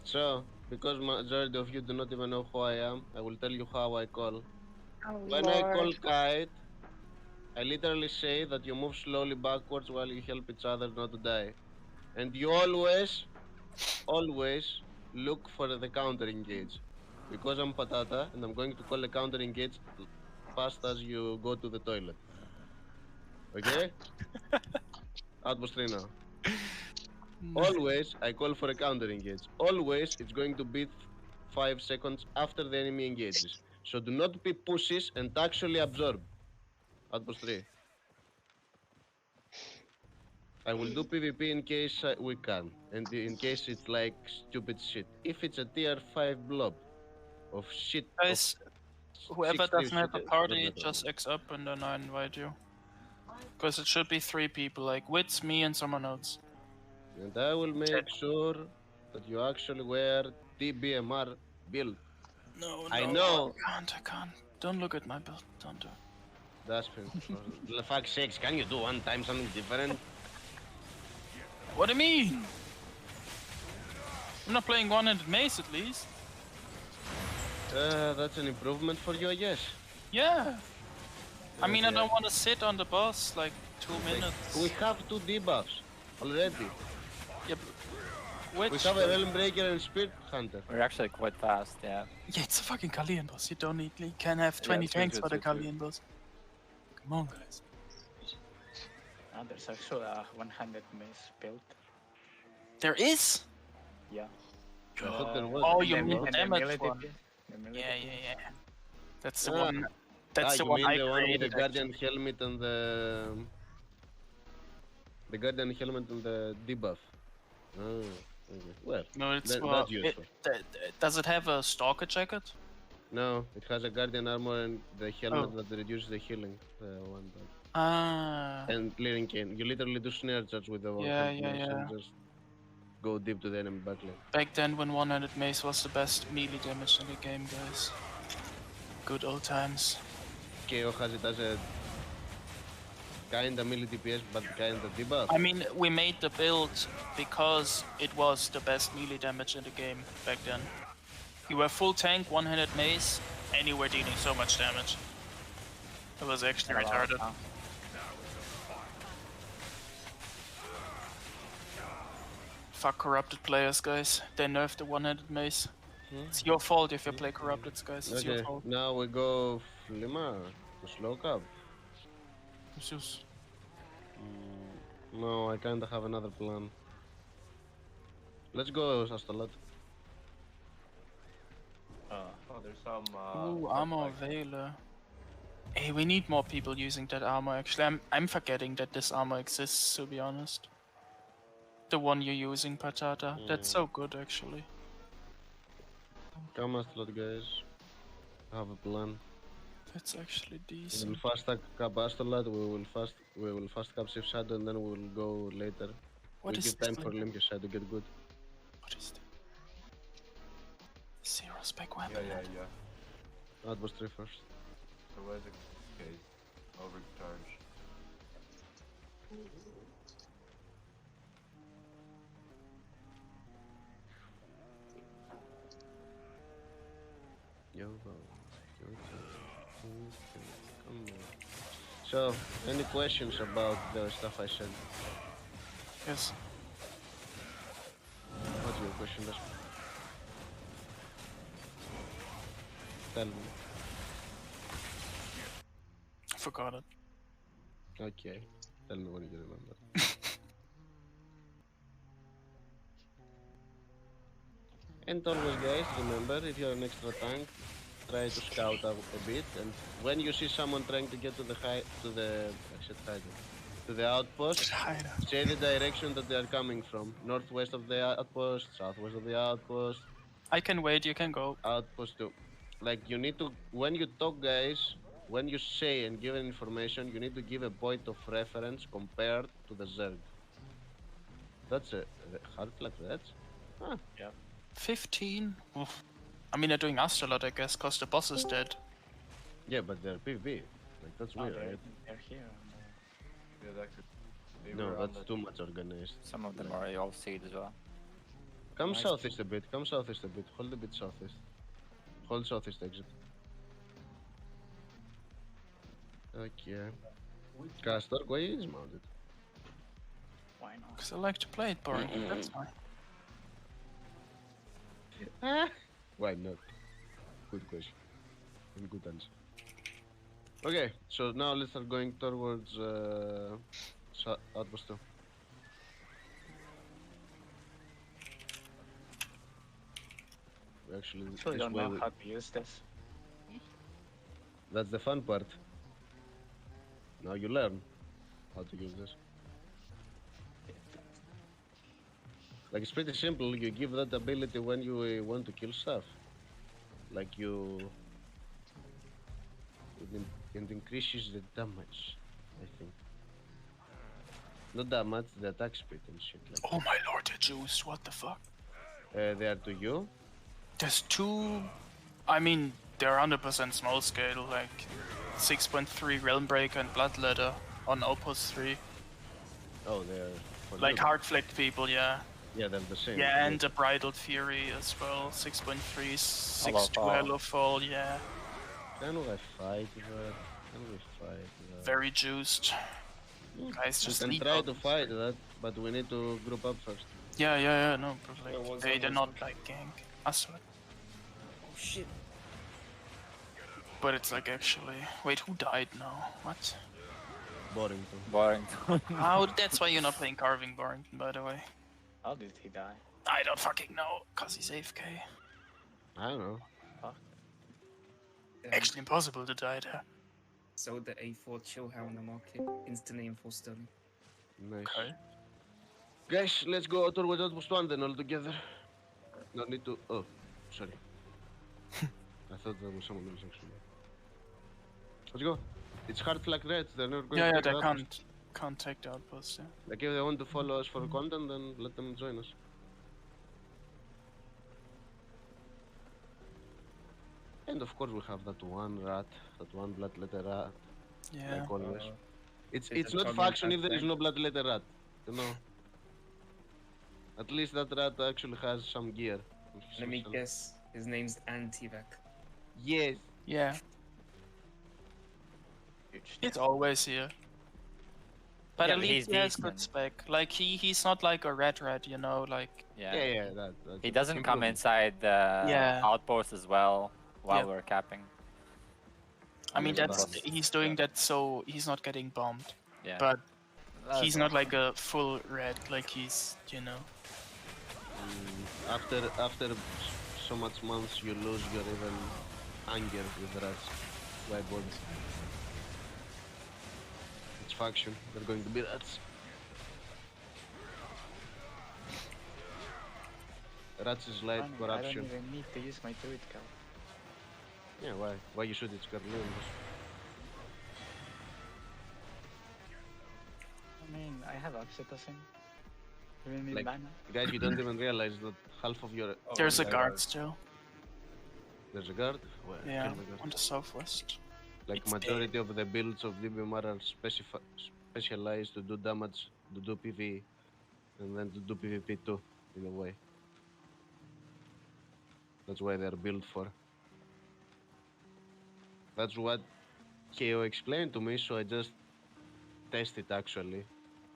So, because majority of you do not even know who I am, I will tell you how I call. Oh, When I call Lord. kite, I literally say that you move slowly backwards while you help each other not to die. And you always look for the counter engage. Because I'm patata and I'm going to call a counter engage fast as you go to the toilet. Okay? Outpost 3 now. Always I call for a counter engage. Always it's going to be 5 seconds after the enemy engages. So do not be pussies and actually absorb. Outpost 3. I will do PvP in case we can, and in case it's like stupid shit. If it's a tier 5 blob of shit, Guys, whoever 60 doesn't have a shit, party, doesn't just X up and then I invite you. Because it should be 3 people, like Wits, me, and someone else. and I will make sure that you actually wear TBMR build. No, I know. I can't. Don't look at my build. Don't do it. That's for fuck's sakes, can you do one time something different? What do you mean? I'm not playing one-handed mace at least. That's an improvement for you, I guess. Yeah. I mean, I Okay. don't want to sit on the boss like 2 minutes. We have 2 debuffs already. Yeah, which? We have a Realm Breaker and Spirit Hunter. We're actually quite fast, yeah. Yeah, it's a fucking Carleon boss. You don't need. You can have 20 true, tanks true, for the true, true. Carleon boss. Come on, guys. There's actually a one-handed mace build. There is. Yeah. I thought there was. Oh, you And mean and the damage melee one? DP. The melee Yeah, DP. yeah, yeah. That's the Ah. one. That's the you one mean I the one with created. the Guardian helmet and the Guardian helmet and the debuff. Oh, okay. Well, No, it's That- well. that's useful. Does it have a stalker jacket? no, it has a Guardian armor and the helmet Oh. that reduces the healing. One that. Ah. And clearing cane. You literally do snare charge with the one. Yeah, hand yeah, mace and yeah. just go deep to the enemy backline. Back then, when one-handed mace was the best melee damage in the game, guys. Good old times. KO has it as a kinda melee DPS, but kinda debuff. I mean, we made the build because it was the best melee damage in the game back then. You were full tank, one-handed mace, and you were dealing so much damage. It was actually retarded. Fuck corrupted players, guys. They nerfed the one-handed mace. It's your fault if you play corrupted, guys. It's your Okay, fault. now we go Flimmer to slow cap. It's just... No, I kinda have another plan. Let's go, Astolat. Oh, there's some. Ooh, armor Veiler. Hey, we need more people using that armor, actually. I'm forgetting that this armor exists, to be honest. The one you're using, Patata. That's so good, actually. Come, Astolat, guys. I have a plan. That's actually We decent. will fast cap Astolat, we will fast cap Shift Shadow, and then we will go later. What We'll is give this time for thing? Olympia Shadow to get good. What is that? Zero spec weapon. Yeah. That was 3 first. So where's the case? Overcharge. So, any questions about the stuff I said? Yes. What's your question, Desmond? Tell me. Forgot it. Okay. Tell me when you remember. And always, guys, remember, if you're an extra tank, try to scout out a bit, and when you see someone trying to get to the outpost, say the direction that they are coming from. Northwest of the outpost, southwest of the outpost, I can wait, you can go. outpost 2. Like, you need to, when you talk, guys, when you say and give information, you need to give a point of reference compared to the Zerg. That's a hard like that. Huh. 15? Oof. I mean, they're doing Astrolot, I guess, cause the boss is dead. Yeah, but they're PvP. Like, that's weird, right? They're here. Yeah, that could. They No, were on that's the- too much organized. Some of them are all seed as well. Come Nice. southeast a bit, come southeast a bit. Hold a bit southeast. Hold southeast exit. Okay. Castor, why is mounted? Why not? Cause I like to play it, boring. That's why. Why not? Good question. And good answer. Okay, so now let's start going towards outpost 2. Actually, Actually, this don't way know we- how to use this. that's the fun part. Now you learn how to use this. Like, it's pretty simple. You give that ability when you want to kill stuff. Like it increases the damage, I think. Not damage, the attack speed and shit. Like Oh my lord, they're juiced. What the fuck? they are to you. There's two. I mean, they're 100% small scale, like 6.3 Realm Breaker and Bloodletter on Outpost 3. Oh, they are for Like you. hard flicked people, yeah. Yeah, they're the same. Yeah, and the Bridled Fury as well. 6.3, 6.2 Fall. Hello Fall, yeah. Can we fight that? Can we fight that? Very juiced. Guys, We just can leave try out. to fight that, but we need to group up first. Yeah, no, but Yeah, like, what's they're up, not what's like gang. Astrolot. Oh shit. But it's like actually. Wait, who died now? What? Boring too. Boring. Oh, that's why you're not playing Carving Barrington, by the way. How did he die? I don't fucking know, cause he's AFK. I don't know. Actually impossible to die there. Sold the A4 chill hair on the market instantly in 4 sterling. Nice. Okay. Guys, let's go towards Outpost 1 then all together. No need to. Oh, sorry. I thought there was someone else actually. Let's go. It's hard like that. They're not going Yeah, to yeah, take they the outpost. can't take the outpost. Yeah. Like if they want to follow us for content, then let them join us. And of course we have that one rat, that one bloodletter rat, Yeah. like always. It's not faction if there is no blood-letter rat. You know. At least that rat actually has some gear. Let me guess. His name's Antivac. Yes. Yeah, it's always here. But Yeah, at but least he's he has good decent. spec. Like he's not like a red rat, you know. Like Yeah, that's He doesn't come improvement. inside the Yeah. outpost as well while Yep. we're capping. I mean, Yeah, that's but- he's doing that so he's not getting bombed. Yeah. But That's he's not like a full red. Like he's, you know. After so much months, you lose your even anger with rats. Why bother? It's faction. They're going to be rats. Rats is light Funny, I corruption. don't even need to use my druid card. Yeah, why? Why you should? It's Carleon. I mean, I have oxytocin. Do we need Like- mana? Guys, you don't even realize that half of your... There's a yeah, guard still. There's a guard? Where? Yeah, Kill the guard. on the southwest. Like It's majority of the builds of DBMR are specialized to do damage, to do PvE, and then to do PvP too, in a way. That's why they're built for. That's what KO explained to me, so I just test it actually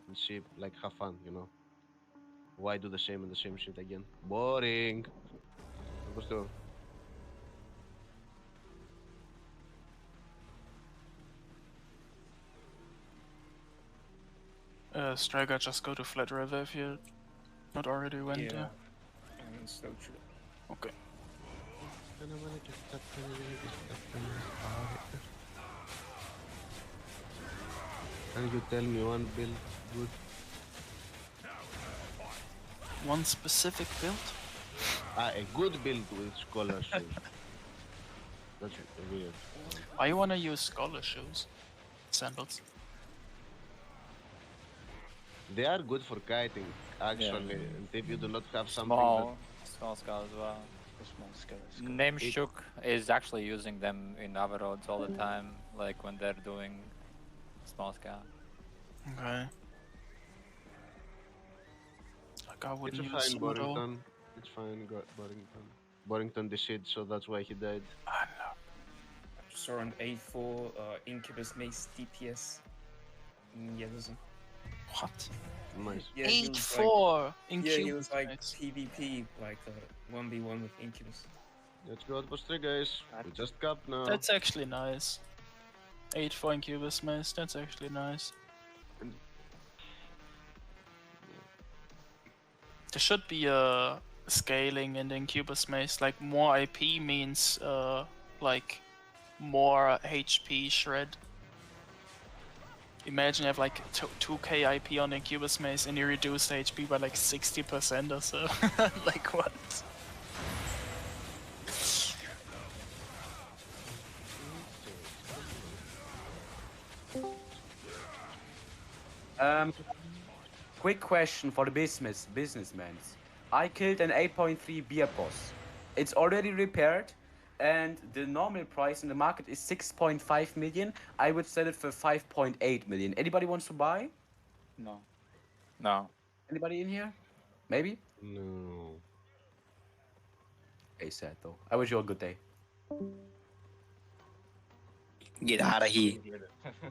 and see, like, have fun, you know. Why do the same and the same shit again? Boring. What's the... Striker, just go to Flat River if you not already went there. And so true. Okay. Can you tell me one build good? One specific build? A good build with scholar shoes. That's weird. Why you wanna use scholar shoes? Sandals. They are good for kiting, actually, and if you do not have something Small skull as well. The small scale. Name Shook is actually using them in Avaroads all the time, like when they're doing small scale. Okay. Like I it's wouldn't a use fine them at all. Borrington. It's fine, Borrington. Borrington deceased, so that's why he died. I know. Saw an A4 Incubus Mace DPS in Yellowstone. What? Nice. Yeah, he was 8-4 in Like, yeah, he Cube. was like Nice. PvP, like 1v1 with Incubus. Let's go Outpost 3, guys. We just capped now. That's actually nice. 8-4 Incubus Mace, that's actually nice. There should be a scaling in the Incubus Mace, like more IP means like more HP shred. Imagine you have like 2k IP on the Incubus Mace and you reduce the HP by like 60% or so. Like what? Quick question for the businessmen. I killed an 8.3 beer boss. It's already repaired, and the normal price in the market is 6.5 million. I would sell it for 5.8 million. Anybody wants to buy? No. No. Anybody in here? Maybe? No. Okay, sad though. I wish you a good day. Get out of here.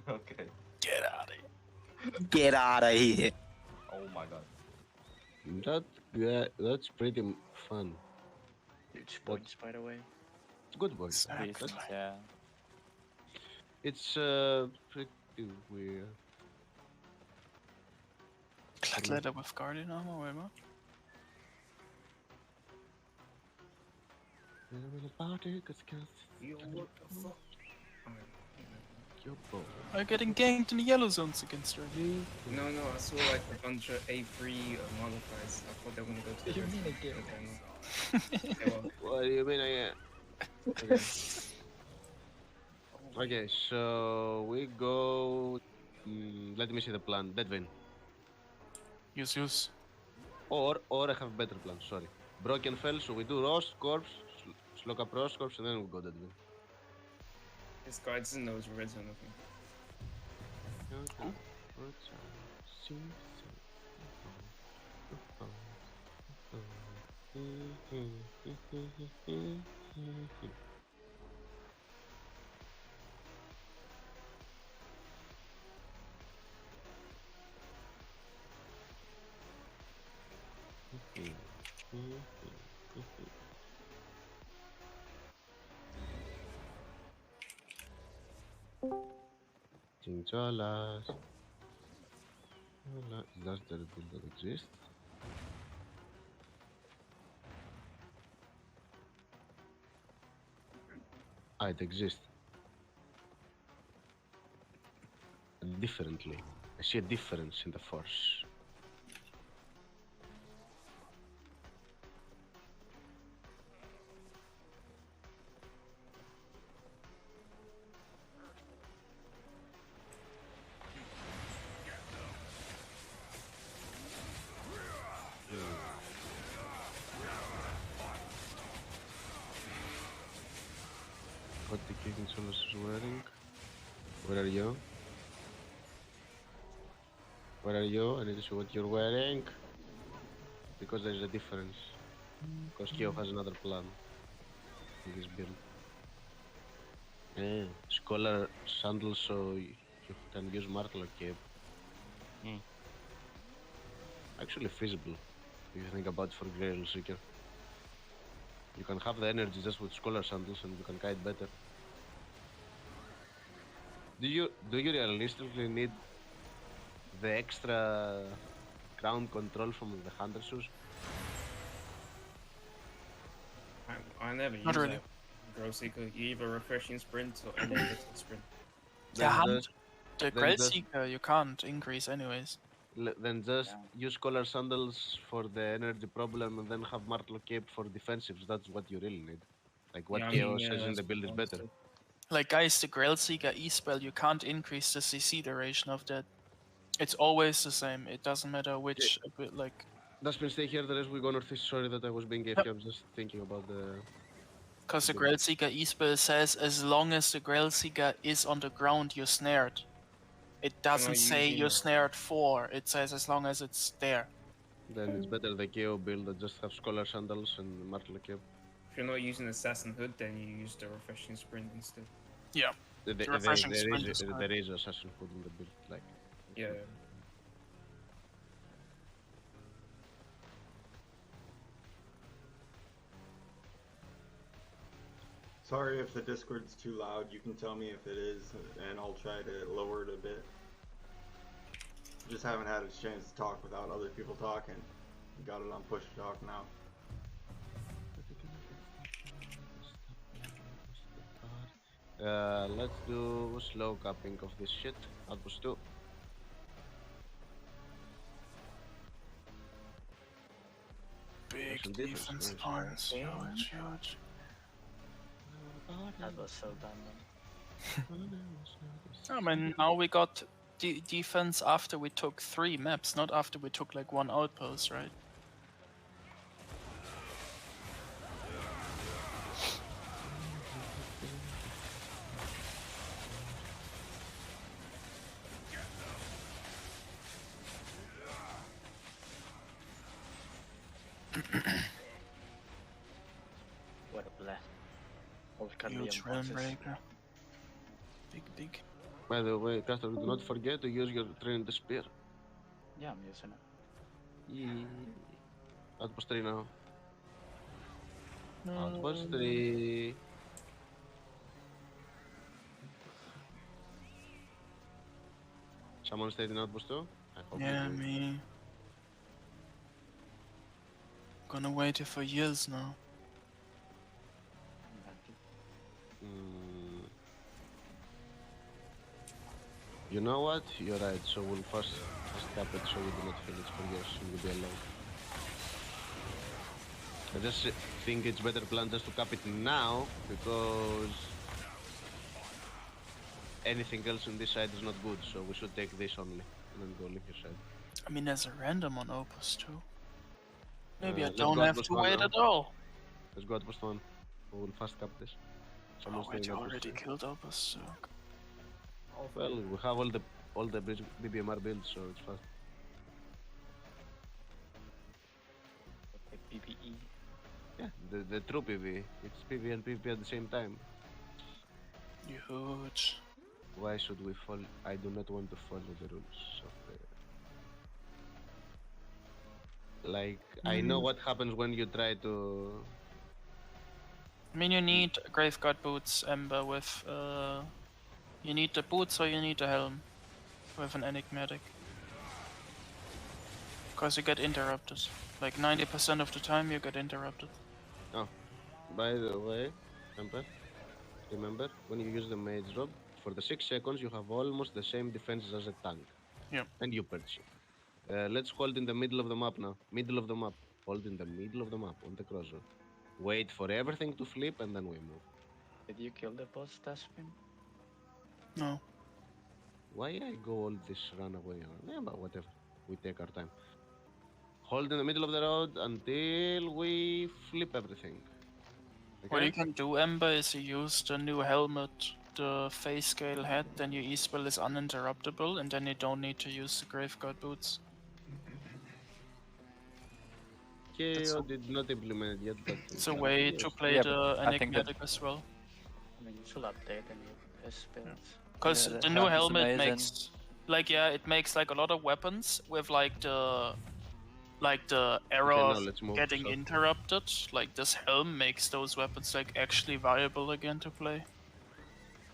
Okay. Get out of here. Get out of here. Oh my god. That's pretty fun. Huge points, by the way. It's good voice. Decent, yeah. It's pretty weird. Clad leather with guardian armor, wait, what? Are you getting ganked in the yellow zones against her? No, I saw like a bunch of A3 modifiers. I thought they were gonna go to the You mean red. again? Okay, well, What do you mean again? Okay, so we go. Let me see the plan. Deadvin. Use. Or I have a better plan. Sorry. Broken Fell. So we do Roast Corpse, Slock up Roast Corpse, and then we go Deadvin. this guy doesn't know his red zone, I think. Chincholas. Does there build that exist? Ah, it exists. And differently. I see a difference in the force. What the kicking Solus is wearing? Where are you? Where are you? I need to see what you're wearing. Because there's a difference. Because Kyo has another plan in this build. Scholar sandals so you can use Martler Cape. Actually feasible if you think about for Grail Seeker. You can have the energy just with Scholar sandals and you can kite better. Do you realistically need the extra ground control from the Hunter shoes? I never use Not really. that. Grow Seeker, you either refreshing sprint or energetic sprint. The Great Seeker you can't increase anyways. Then just use Collar Sandals for the energy problem and then have Martlo Cape for defensives. That's what you really need. Like what KO says in the build is better. Like guys, the Grail Seeker E-spell, you can't increase the CC duration of that. It's always the same. It doesn't matter which, like... That's been stay here, the rest we go northeast. Sorry that I was being AFK, I'm just thinking about the... Because the Grail Seeker E-spell says as long as the Grail Seeker is on the ground, you're snared. It doesn't say you're snared for, it says as long as it's there. Then it's better the KO build that just have Scholar Sandals and Martlo Cape. If you're not using Assassin Hood, then you use the refreshing sprint instead. Yeah. There is Assassin Hood in the build, like... Yeah. Sorry if the Discord's too loud, you can tell me if it is, and I'll try to lower it a bit. Just haven't had a chance to talk without other people talking. Got it on push to talk now. Let's do slow capping of this shit. Outpost 2. Big defense points, huge. That was so dumb. I mean, now we got defense after we took 3 maps, not after we took like 1 outpost, right? What a blast. All Huge realm breaker. Big. By the way, Castor, do not forget to use your trained spear. Yeah, I'm using it. Yeah. Outpost 3 now. Outpost 3. Someone stayed in Outpost 2? I hope Yeah, me. Gonna wait here for years now. You know what? You're right, so we'll first cap it so we do not feel it's for years and we'll be alone. I just think it's better plan just to cap it now, because anything else on this side is not good, so we should take this only and then go leave your side. I mean, there's a random on Opus too. Maybe I Let's don't go have Outpost to 1 wait now. at all. Let's go Outpost 1. We will fast cap this. Oh wait, you already killed Opus, so... Well, we have all the all the BBMR builds, so it's fast. Okay, PPE. Yeah, the true PV. It's PV and PvP at the same time. Huge. Why should we follow? I do not want to follow the rules of the... Like, I know what happens when you try to... I mean, you need Graveguard boots, Ember, with you need the boots or you need the helm with an enigmatic. Because you get interrupted. Like 90% of the time you get interrupted. Oh, by the way, remember, when you use the mage robe, for the 6 seconds you have almost the same defenses as a tank. Yep. And you purge. Let's hold in the middle of the map now. Middle of the map. Hold in the middle of the map on the crossroad. Wait for everything to flip and then we move. Did you kill the boss, Dustbin? No. Why I go all this run away? Yeah, but whatever. We take our time. Hold in the middle of the road until we flip everything. Okay? What you can do, Ember, is you use the new helmet, the face scale head, then your E-spell is uninterruptible, and then you don't need to use the Graveguard boots. KO did not implement it yet, but... It's a way to play Yeah, the but I think enigmatic as well. I mean, you should update the new spells. Because Yeah, the that new help is helmet amazing. makes, like, yeah, it makes like a lot of weapons with like the error now of let's move, getting so- interrupted. Like this helm makes those weapons like actually viable again to play.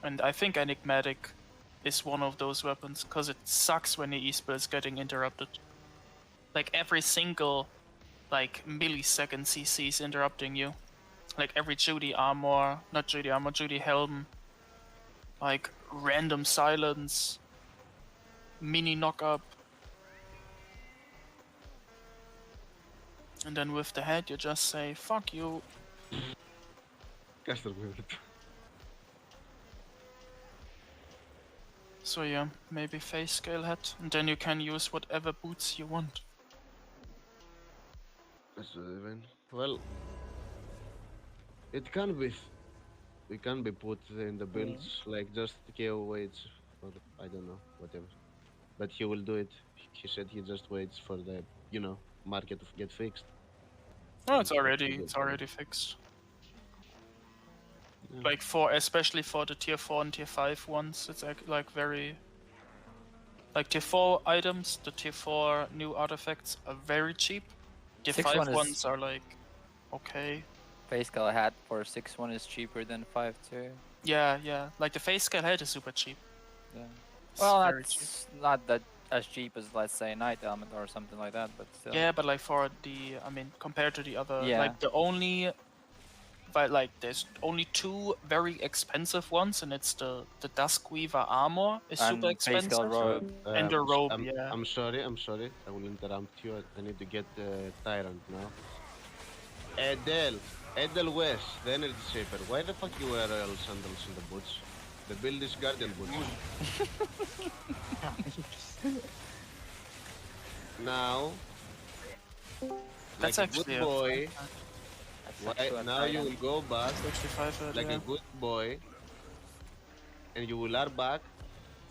And I think enigmatic is one of those weapons because it sucks when your E-spell is getting interrupted. Like every single like millisecond CC is interrupting you. Like every Judy armor, not Judy armor, Judy helm. Like random silence, mini knock up. And then with the head you just say, fuck you. Caster with it. So yeah, maybe face scale head, and then you can use whatever boots you want. Let's do it then. Well, it can be. It can be put in the builds, like just KO waits, or I don't know, whatever. But he will do it. He said he just waits for the, market to get fixed. Oh, it's already fixed. Yeah. Like especially for the tier 4 and tier 5 ones, it's like very... Like tier 4 items, the tier 4 new artifacts are very cheap. Tier 6 5 one is- ones are like, okay. Face scale hat for 6-1 is cheaper than 5-2. Yeah, like the face scale head is super cheap. Yeah. It's Well, very that's not that as cheap as, let's say, Night Element or something like that, but still. Yeah, but like for the, I mean, compared to the other, Yeah. like the only, but like there's only 2 very expensive ones, and it's the Dusk Weaver armor is And super face scale expensive, robe. and the robe, I'm, yeah. I'm sorry. I will interrupt you. I need to get Tyrant now. Edel West, the Energy Shaper. Why the fuck you wear royal sandals in the boots? The build is Guardian boots. Now, That's like a actually good boy, That's now you will go back 65 like yeah. a good boy, and you will are back,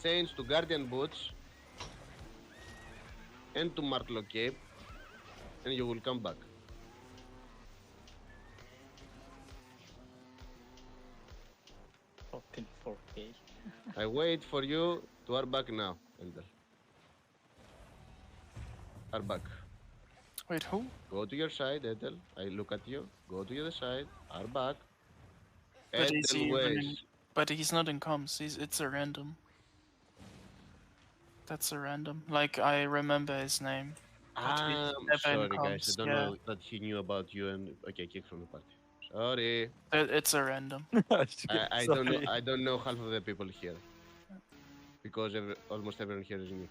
change to Guardian boots, and to Martlock cape, and you will come back. fucking 4K. I wait for you to are back now, Endel. Are back. Wait, who? Go to your side, Edel. I look at you. Go to the other side. Are back. But is he Edel running- West. But he's not in comms. It's a random. That's a random. Like I remember his name. But he's I'm never in sorry, guys. I comms, don't yeah. know that he knew about you and okay, kick from the party. Sorry. It's a random. I don't know. I don't know half of the people here because almost everyone here is new.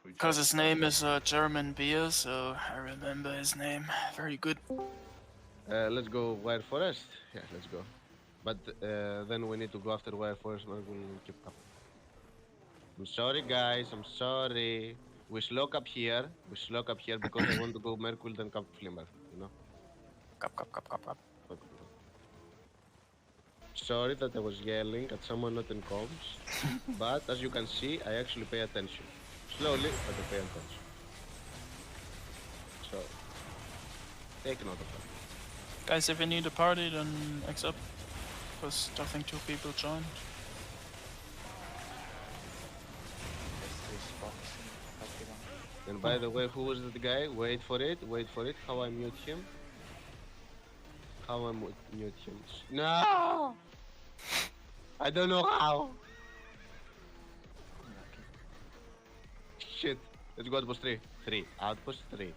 Because his name is German beer, so I remember his name. Very good. Let's go Wire Forest. Yeah, let's go. But then we need to go after Wire Forest. Or we'll keep up. I'm sorry, guys. I'm sorry. We slock up here. Because I want to go Merkwild and Camp Flimmer. You know. Cup. Fuck. Sorry that I was yelling at someone not in comms, but as you can see, I actually pay attention. Slowly, but I pay attention. So, take note of that. Guys, if you need a party, then accept. Because I think 2 people joined. And by the way, who was that guy? Wait for it, wait for it. How I mute him? How I mute him? No! I don't know how. Shit. Let's go outpost 3. 3. Outpost 3.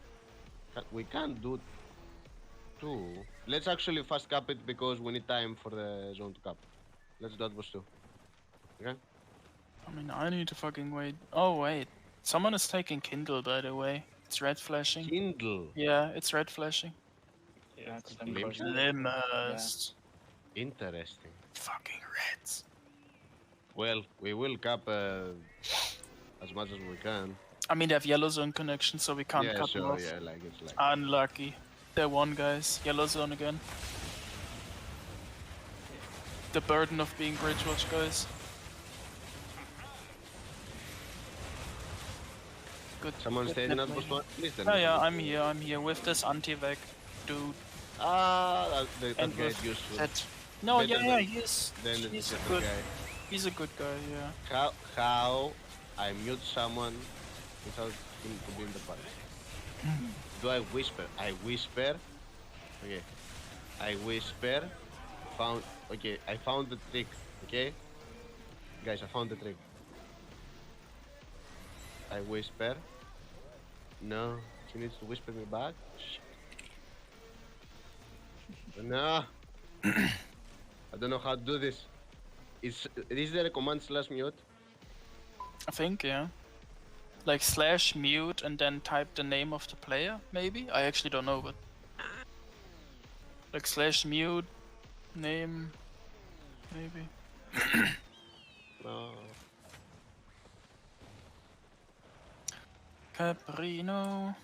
We can't do 2. Let's actually fast cap it because we need time for the zone to cap. Let's do outpost 2. Okay? I mean, I need to fucking wait. Oh, wait. Someone is taking Kindle, by the way. It's red flashing. Kindle. Yeah, it's red flashing. Yeah, it's them Glimpse? going. Limest. Interesting. Fucking reds. Well, we will cap as much as we can. I mean, they have yellow zone connection, so we can't Yeah, cut them sure, off. yeah, like it's like. Unlucky. They're one, guys. Yellow zone again. The burden of being bridge watch, guys. Good. Someone good stayed in net outpost lane. 1? Please then. Yeah, I'm here with this anti-vac dude. Ah, that And guy is with useful. that. No, Better yeah, than- he's Then it's a just a good. guy. He's a good guy, yeah. How I mute someone without him to be in the party? Do I whisper? I whisper. Okay. I whisper. Okay, I found the trick. Okay. Guys, I found the trick. I whisper. No, she needs to whisper me back. Shit. No. I don't know how to do this. Is there a command /mute? I think, yeah. Like /mute and then type the name of the player, maybe? I actually don't know, but... Like /mute, name, maybe. No. Caprino.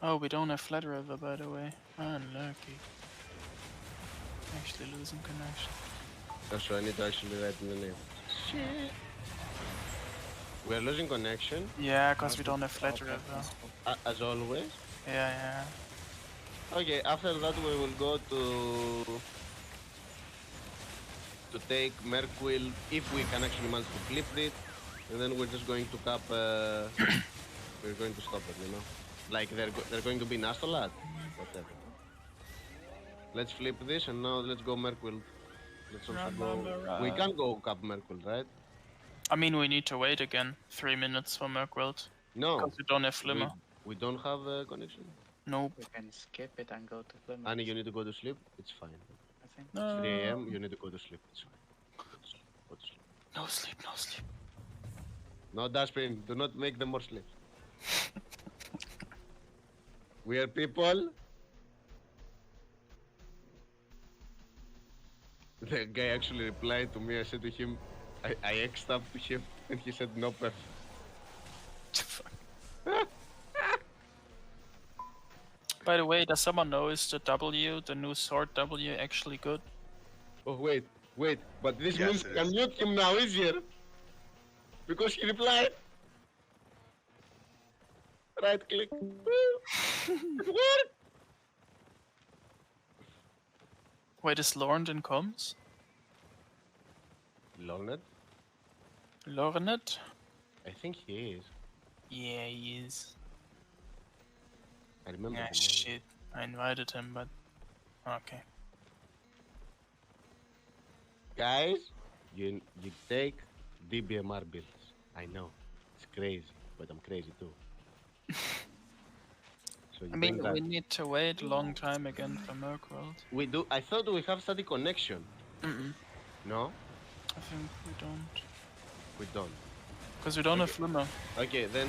Oh, we don't have Flat River, by the way. Unlucky. Actually losing connection. Oh, so I need to actually write in the name. Shit. We are losing connection, Yeah, because we don't have Flat River. as always. Yeah. Okay, after that we will go to take Merquill if we can actually manage to flip it, and then we're just going to cap. We're going to stop it, you know. Like they're going to be Nastolat, whatever. Let's flip this and now let's go Merquill. Let's also go. We can go cap Merquill, right? I mean, we need to wait again 3 minutes for Merkworld. No. Because we don't have Flimmer. We don't have a connection. Nope. We can skip it and go to Plymouth. Annie, you need to go to sleep. It's fine. I think. No. 3 a.m. You need to go to sleep. It's fine. Go to sleep. Go to sleep. No sleep, no sleep. No, Dashpin, do not make them more sleep. We are people. The guy actually replied to me. I said to him, I X'd up to him, and he said no perf. By the way, does someone know is the W, the new sword W, actually good? Oh wait, but this Yes, means it I can is. mute him now easier. Because he replied. Right click. It worked! Wait, is Lorndon comms? Lornet? Lornet? I think he is. Yeah, he is. I remember Yeah, the name. shit. I invited him, but... Okay. Guys, you take DBMR builds. I know, it's crazy, but I'm crazy too. So you I mean, bring that. we need to wait a long time again for Merkworld. We do. I thought we have static connection. No, I think we don't. we don't. Because we don't have Flimmer. Okay, then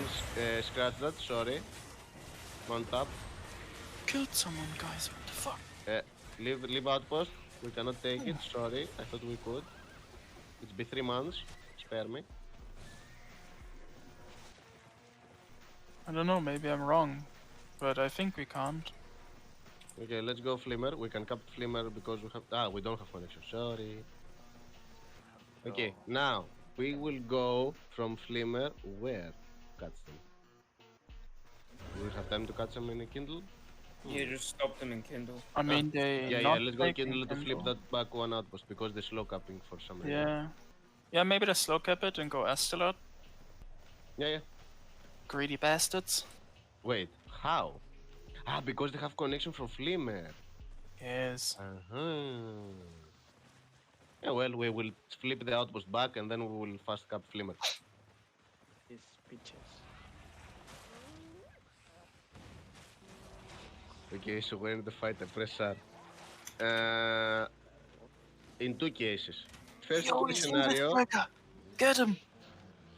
scratch that. Sorry. On top. Killed someone, guys. What the fuck? Leave outpost. We cannot take it. Sorry. I thought we could. It's been 3 months. Spare me. I don't know, maybe I'm wrong. But I think we can't. Okay, let's go Flimmer. We can cap Flimmer because we have... we don't have connection. Sorry. Okay, now we will go from Flimmer where? Catch them. We will have time to catch them in a Kindle? Yeah, just stop them and kindle. I mean, they Yeah, not let's go taking Kindle to flip Kindle. that back one outpost because they're slow capping for some reason. Yeah. Yeah, maybe they slow cap it and go Astellot. Yeah. Greedy bastards. Wait, how? Because they have connection from Flimmer. Yes. Yeah, well, we will flip the outpost back and then we will fast cap Flimmer. These bitches. Okay, so we're in the fight. I press R. In two cases. First case scenario. Get him!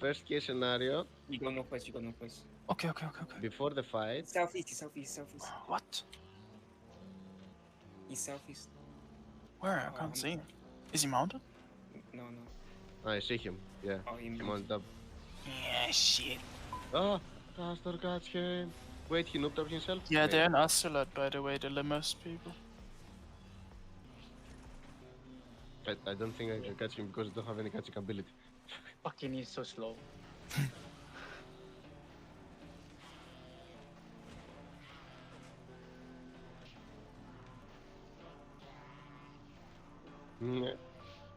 First case scenario. You got no place, you got no place. Okay. Before the fight. Southeast. What? He's southeast. Where? I can't see him. Is he mounted? No. I see him. Yeah. Oh, he Him on top. Yeah, shit. Oh, Castor got him. Wait, he noobed up himself? Yeah, Wait. they're in Astellot, by the way, the Limos people. I don't think I can catch him because I don't have any catching ability. Fucking he's so slow.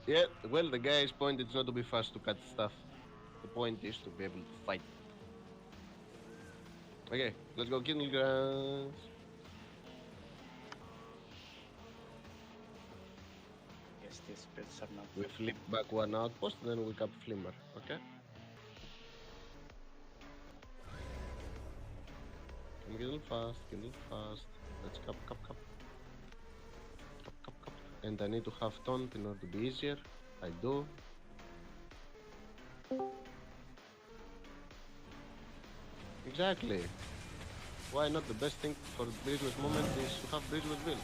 Yeah, well, the guy's point is not to be fast to cut stuff. The point is to be able to fight. Okay, let's go Kindle Grass. Yes, these builds are not. We flip back one outpost, then we cap Flimmer, okay? Kindle fast. Let's cap. Cap. And I need to have taunt in order to be easier. I do. Exactly. Why not? The best thing for business moment is to have bridge with build.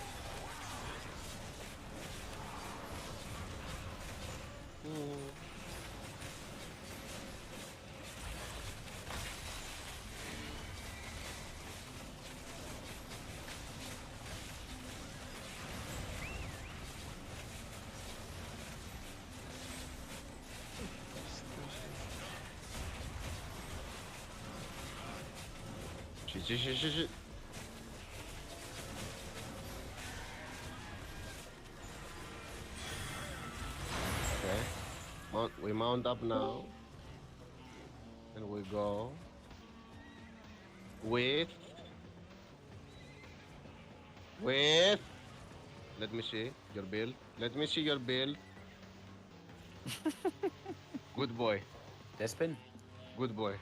Shit. Okay. We mount up now. And we go with let me see your build. Good boy. Despin? Good boy.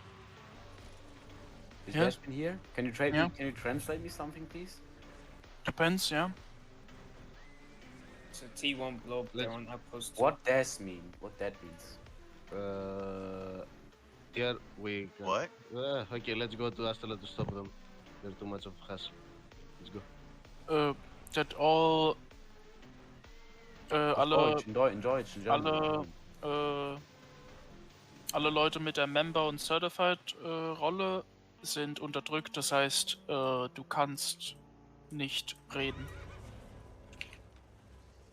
Is Yeah. Despin here? Can you trade Yeah. me? Can you translate me something, please? Depends, yeah. So T1 blob, they're Let's- on outpost. What does mean? What that means? Here we can... What? Okay, let's go to Astral to stop them. They're too much of a hassle. Let's go. That all alle In Deutsch, in German. alle Leute mit der Member- und Certified-Rolle sind unterdrückt, das heißt, du kannst nicht reden.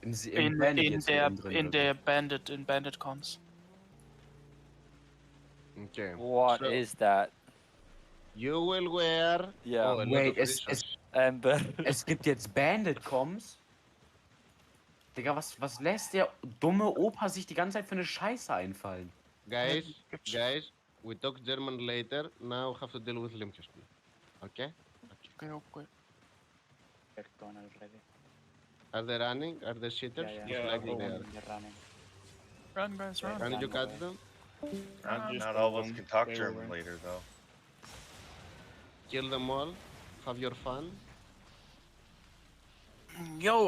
In der Bandit Cons. Okay. What So- is that? You will wear... Yeah. a lot Wait, of es resources. And Es gibt jetzt Bandit-Coms? Digga, was lässt der dumme Opa sich die ganze Zeit für eine Scheiße einfallen? Guys, we talk German later. Now have to deal with Limkes. Okay? Okay. They're gone already. Are they running? Are they shitters? Yeah, yeah. Most likely they are. They're running. Run, guys, run. Can you catch them? Not all of us can talk German later, though. Kill them all? Have your fun? Yo,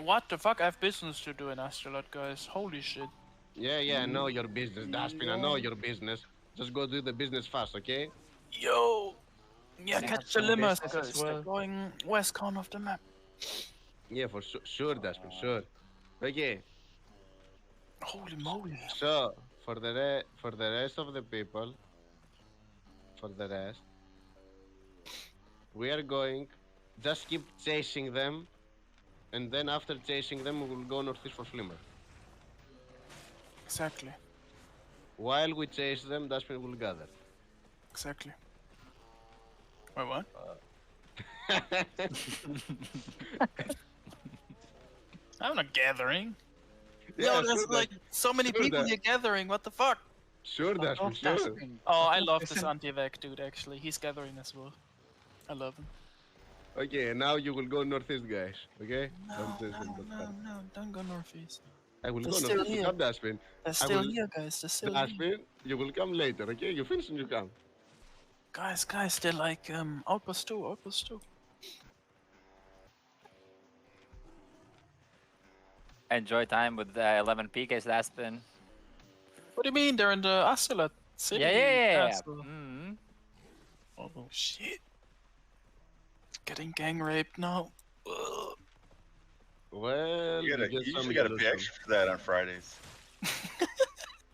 what the fuck? I have business to do in Astrolot, guys. Holy shit. Yeah, I know your business, Daspin. I know your business. Just go do the business fast, okay? Yo! Yeah, They catch have the some limos, business guys. as well. They're going west corner of the map. Yeah, for sure, Daspin, sure. Okay, Holy moly. so for the rest of the people, we are going just keep chasing them, and then after chasing them, we will go northeast for Flimmer. Exactly. While we chase them, Dustbin will gather. Exactly. Wait, what? I'm not gathering. Yeah, Yo, there's sure, like so many sure people that- here gathering. What the fuck? Sure, Fuck Dustbin, off, sure. Dustbin. Oh, I Fuck love off, this listen. anti-vac dude. Actually, he's gathering as well. I love him. Okay, now you will go northeast, guys. Okay? No, Don't chase no, them that no, far. no! Don't go northeast. I will They're go still northeast to here. come, Dustbin. They're I still will- here, guys. They're still here. Dustbin, you will come later, okay? You finish and you come. Guys, they're like outpost 2, outpost 2. Enjoy time with 11 PKs last spin. What do you mean? They're in the Astolat city. Yeah. Asshole. Oh shit! Getting gang raped now. Ugh. Well, You get usually some gotta pay illusion. extra for that on Fridays.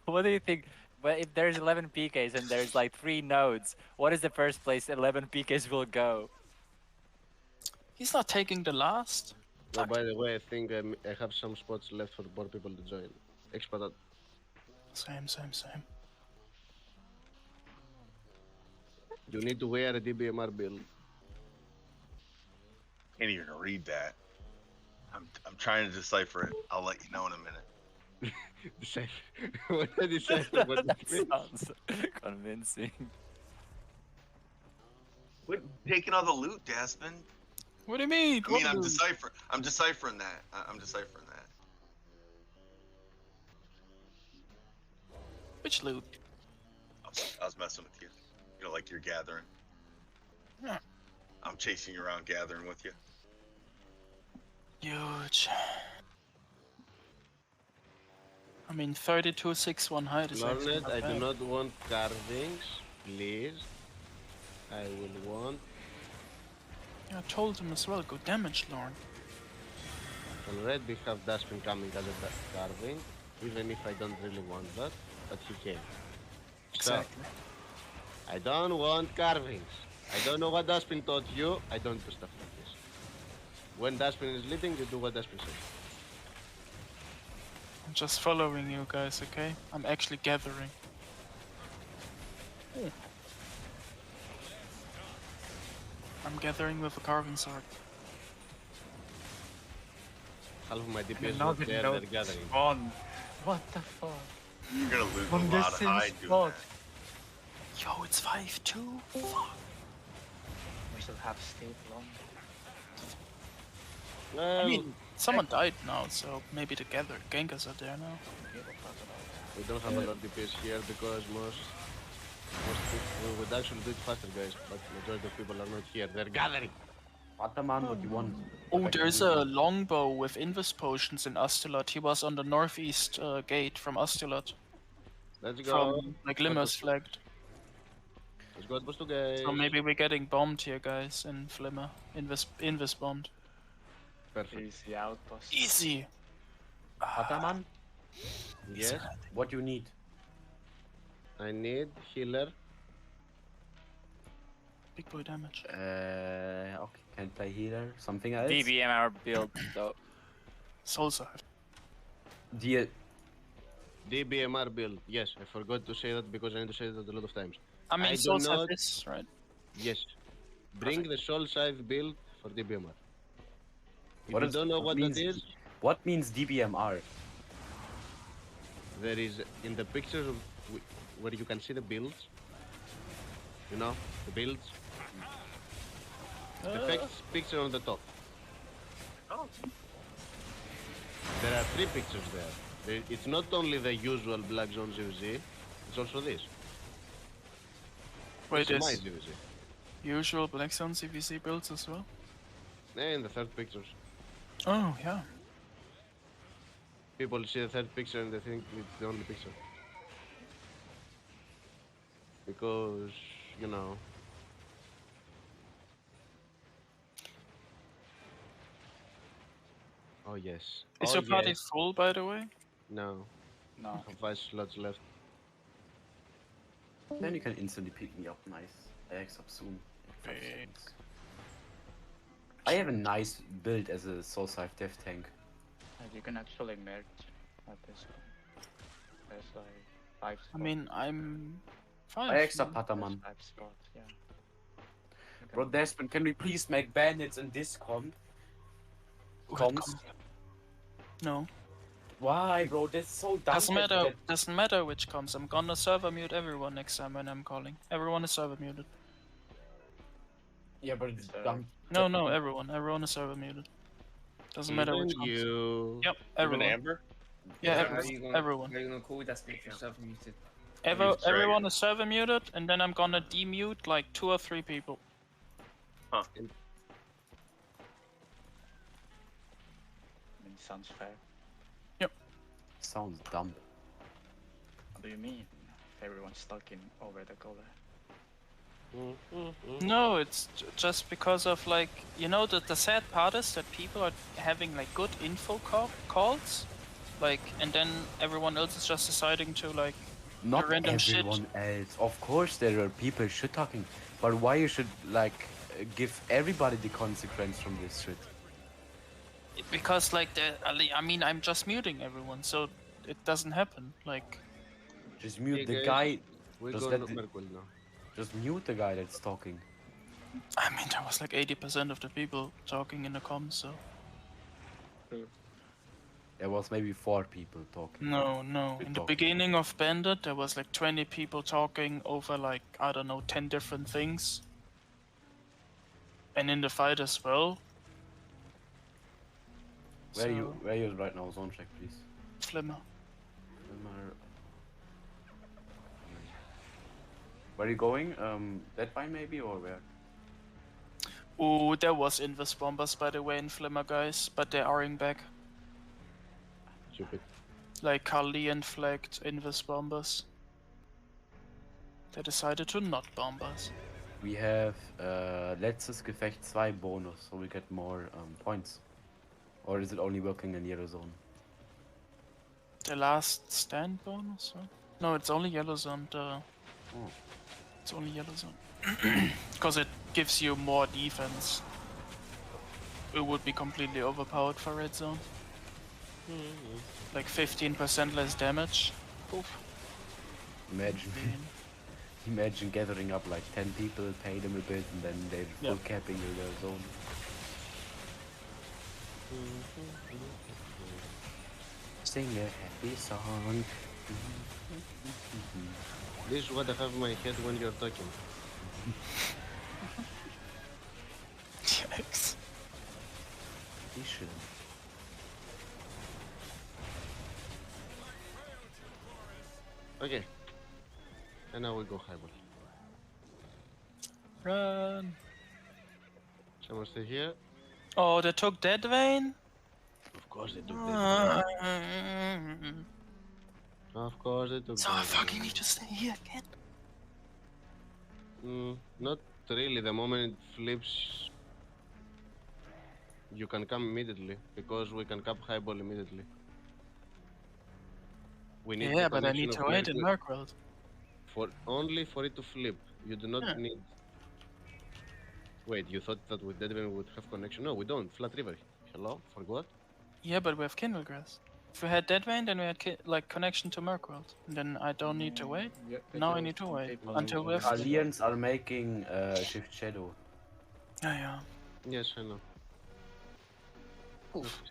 What do you think? Well, if there's 11 PKs and there's like 3 nodes, what is the first place 11 PKs will go? He's not taking the last. Oh, by the way, I think I have some spots left for more people to join. Expat. Same. You need to wear a DBMR build. Can't even read that. I'm trying to decipher it. I'll let you know in a minute. Decipher. What did you say? What That it means? sounds convincing. Quit taking all the loot, Daspin. What do you mean? I mean, What I'm do- deciphering that. I'm deciphering that. Which loot? I was messing with you. You know, like you're gathering. Yeah. I'm chasing you around, gathering with you. Huge. I mean, 32-6-1 height is actually Lornet, not I do bad. not want carvings, please. I will want. Yeah, I told him as well. Go damage, Lorne. On red, we have Dustbin coming as a carving, even if I don't really want that, but he came. Exactly. So, I don't want carvings. I don't know what Dustbin taught you. I don't do stuff like this. When Dustbin is leading, you do what Dustbin says. I'm just following you guys, okay? I'm actually gathering. Ooh. I'm gathering with a carving sword. Half of my DPS You're is not not in there, no they're gathering. spawn. What the fuck? You're gonna lose On a the lot of same hide doing spot. that. Yo, it's 5-2. Fuck. We should have stayed long. Well, I mean, someone died now, so maybe the gankers are there now. we don't have a lot of DPS here because most people we would actually do it faster, guys, but majority of people are not here. They're gathering. Ataman, what you want? Oh, there's a longbow with invis potions in Astolat. He was on the northeast gate from Astolat. Let's go. From like Limmer's flagged. Let's go, supposed to guys. So maybe we're getting bombed here, guys, in Flimmer. Invis bombed. Perfect. Easy outpost. Easy! Ataman, Yes, what you need? I need healer. Big boy damage. Okay, can play healer. Something else? DBMR build, though. Soul Side. The DBMR build. Yes, I forgot to say that because I need to say that a lot of times. I mean, I do Soul Side not- is, right? Yes. Bring the soul scythe build for DBMR. If What you is- don't know what what that means- is, what means DBMR? there is in the pictures of where you can see the builds. You know, the builds. The first picture on the top. Oh. There are 3 pictures there. It's not only the usual Black Zone ZVZ, it's also this. Wait, This is my is ZVZ. usual Black Zone CVC builds as well? And the third pictures. Oh, yeah. People see the third picture and they think it's the only picture. Because, you know. Oh yes. Is Oh, your party yes. full, by the way? No. No. I have 5 slots left. Then you can instantly pick me up. Nice. I X up soon. Big. have a nice build as a Soul Scythe Death Tank. And you can actually merge at this one. There's like 5 spots. I mean, I'm fine. I extra There's Pataman. 5 spots, yeah. You Bro, can- Desmond, can we please make bandits in this comp? Comps? No. Why, bro? That's so dumb. Doesn't matter. Doesn't matter which comms. I'm gonna server mute everyone next time when I'm calling. Everyone is server muted. Yeah, but it's So- dumb. No, everyone. Everyone is server muted. Doesn't matter which comms. You. Yep, Even everyone. Amber? Yeah, How are everyone. you gonna, Everyone. How are you gonna call that if you're self muted? Use Dragon. Everyone is server muted, and then I'm gonna demute like 2 or 3 people. I mean, sounds fair. Sounds dumb. What do you mean? If everyone's talking over the caller. No, it's just because of like, you know, the sad part is that people are having like good info calls, like, and then everyone else is just deciding to like Not random shit. everyone else. Of course, there are people shit talking, but why you should like give everybody the consequence from this shit? Because like I mean, I'm just muting everyone, so it doesn't happen. Like, Just mute Hey, the guys, guy. We're Just going let to the- Merkwill now. Just mute the guy that's talking. I mean, there was like 80% of the people talking in the comms, so There was maybe 4 people talking. no. Good In the talk. beginning of Bandit, there was like 20 people talking over like, I don't know, 10 different things. And in the fight as well. Where So, you right now? Zone check, please. Flimmer. Where are you going? That by maybe or where? Ooh, there was Invis bombers by the way in Flimmer, guys, but they're R-ing back. Stupid. Like Kalian flagged Invis bombers. They decided to not bomb us. We have letztes Gefecht 2 bonus, so we get more points. Or is it only working in yellow zone? The last stand bonus? Huh? No, it's only yellow zone. Oh. It's only yellow zone. Because it gives you more defense. It would be completely overpowered for red zone. Like 15% less damage. Oof. Imagine, imagine gathering up like 10 people, pay them a bit, and then they're full Yep. capping in their zone. Sing a happy song. This is what I have in my head when you're talking. Yikes. Vision. Okay. And now we go highball. Run. Someone stay here. Oh, they took Dead Vein? Of course they took this. So Of course they took I this. fucking need to stay here again. Not really. The moment it flips, you can come immediately because we can cap highball immediately. We need Yeah, the but I need connection to of wait in Merkwill Merkworld. for only for it to flip. You do not Yeah. need. Wait, you thought that with Deadman we would have connection? No, we don't. Flat River. Hello? Forgot? Yeah, but we have Kindlegrass. If we had Dead Vein, then we had like connection to Merkworld. Then I don't need to wait. Yeah, Now I because need to some wait people until we have. Aliens are making Shift Shadow. Yeah. Yes, I know. Oof.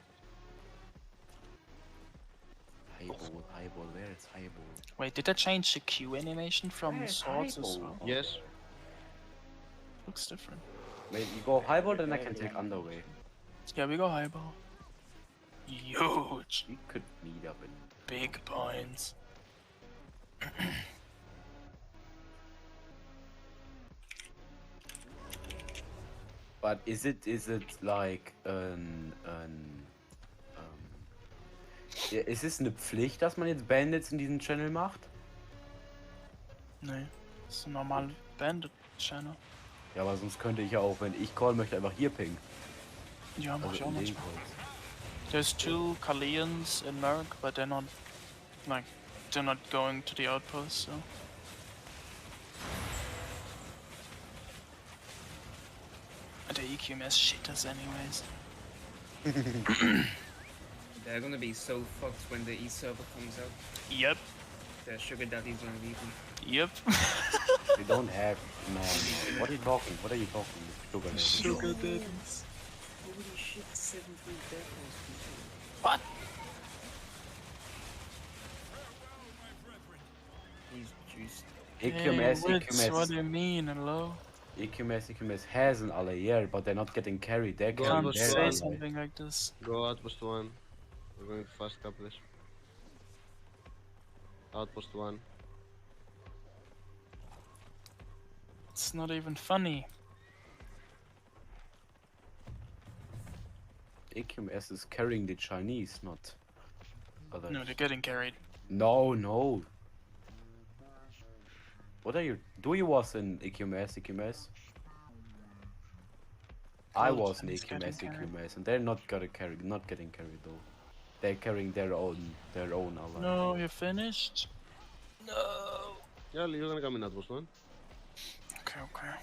Highball, where is highball? Wait, did I change the Q animation from Where's swords as highball? well? Yes. Looks different. Wait, you go highball, then I can take underway. Yeah, we go highball. Huge. We could meet up in. Big points. But is it like ja, ist es eine Pflicht, dass man jetzt Bandits in diesem Channel macht? Nee, das ist ein normaler Bandit-Channel. Ja, aber sonst könnte ich ja auch, wenn ich call möchte, einfach hier pingen. Ja, mach ich auch in den manchmal. Calls. There's 2 Kalians in Merc, but they're not going to the outpost, so. The EQMS shit us anyways. They're gonna be so fucked when the e-server comes out. Yep. The sugar daddy's gonna leave them. Yep. We don't have. No, no. What are you talking? What are you talking? Sugar daddy. Sugar daddies. Holy shit, 7-3 deckles. What? He's juiced. EQMS, Hey, Wits, what do EQMS. you mean, hello? EQMS has an Allier, but they're not getting carried. They're Go carrying on, Can't their say ally. something like this. Go outpost 1. We're going to fast cap this. Outpost 1. It's not even funny. EQMS is carrying the Chinese, not others. No, they're getting carried. No, no. What are you? Do you was in EQMS, EQMS? I Oh, was in Chinese getting EQMS, carried. EQMS, and they're not not getting carried though. They're carrying their own ally. No, you finished? No. Yeah, you're gonna come in outpost 1. Okay, okay.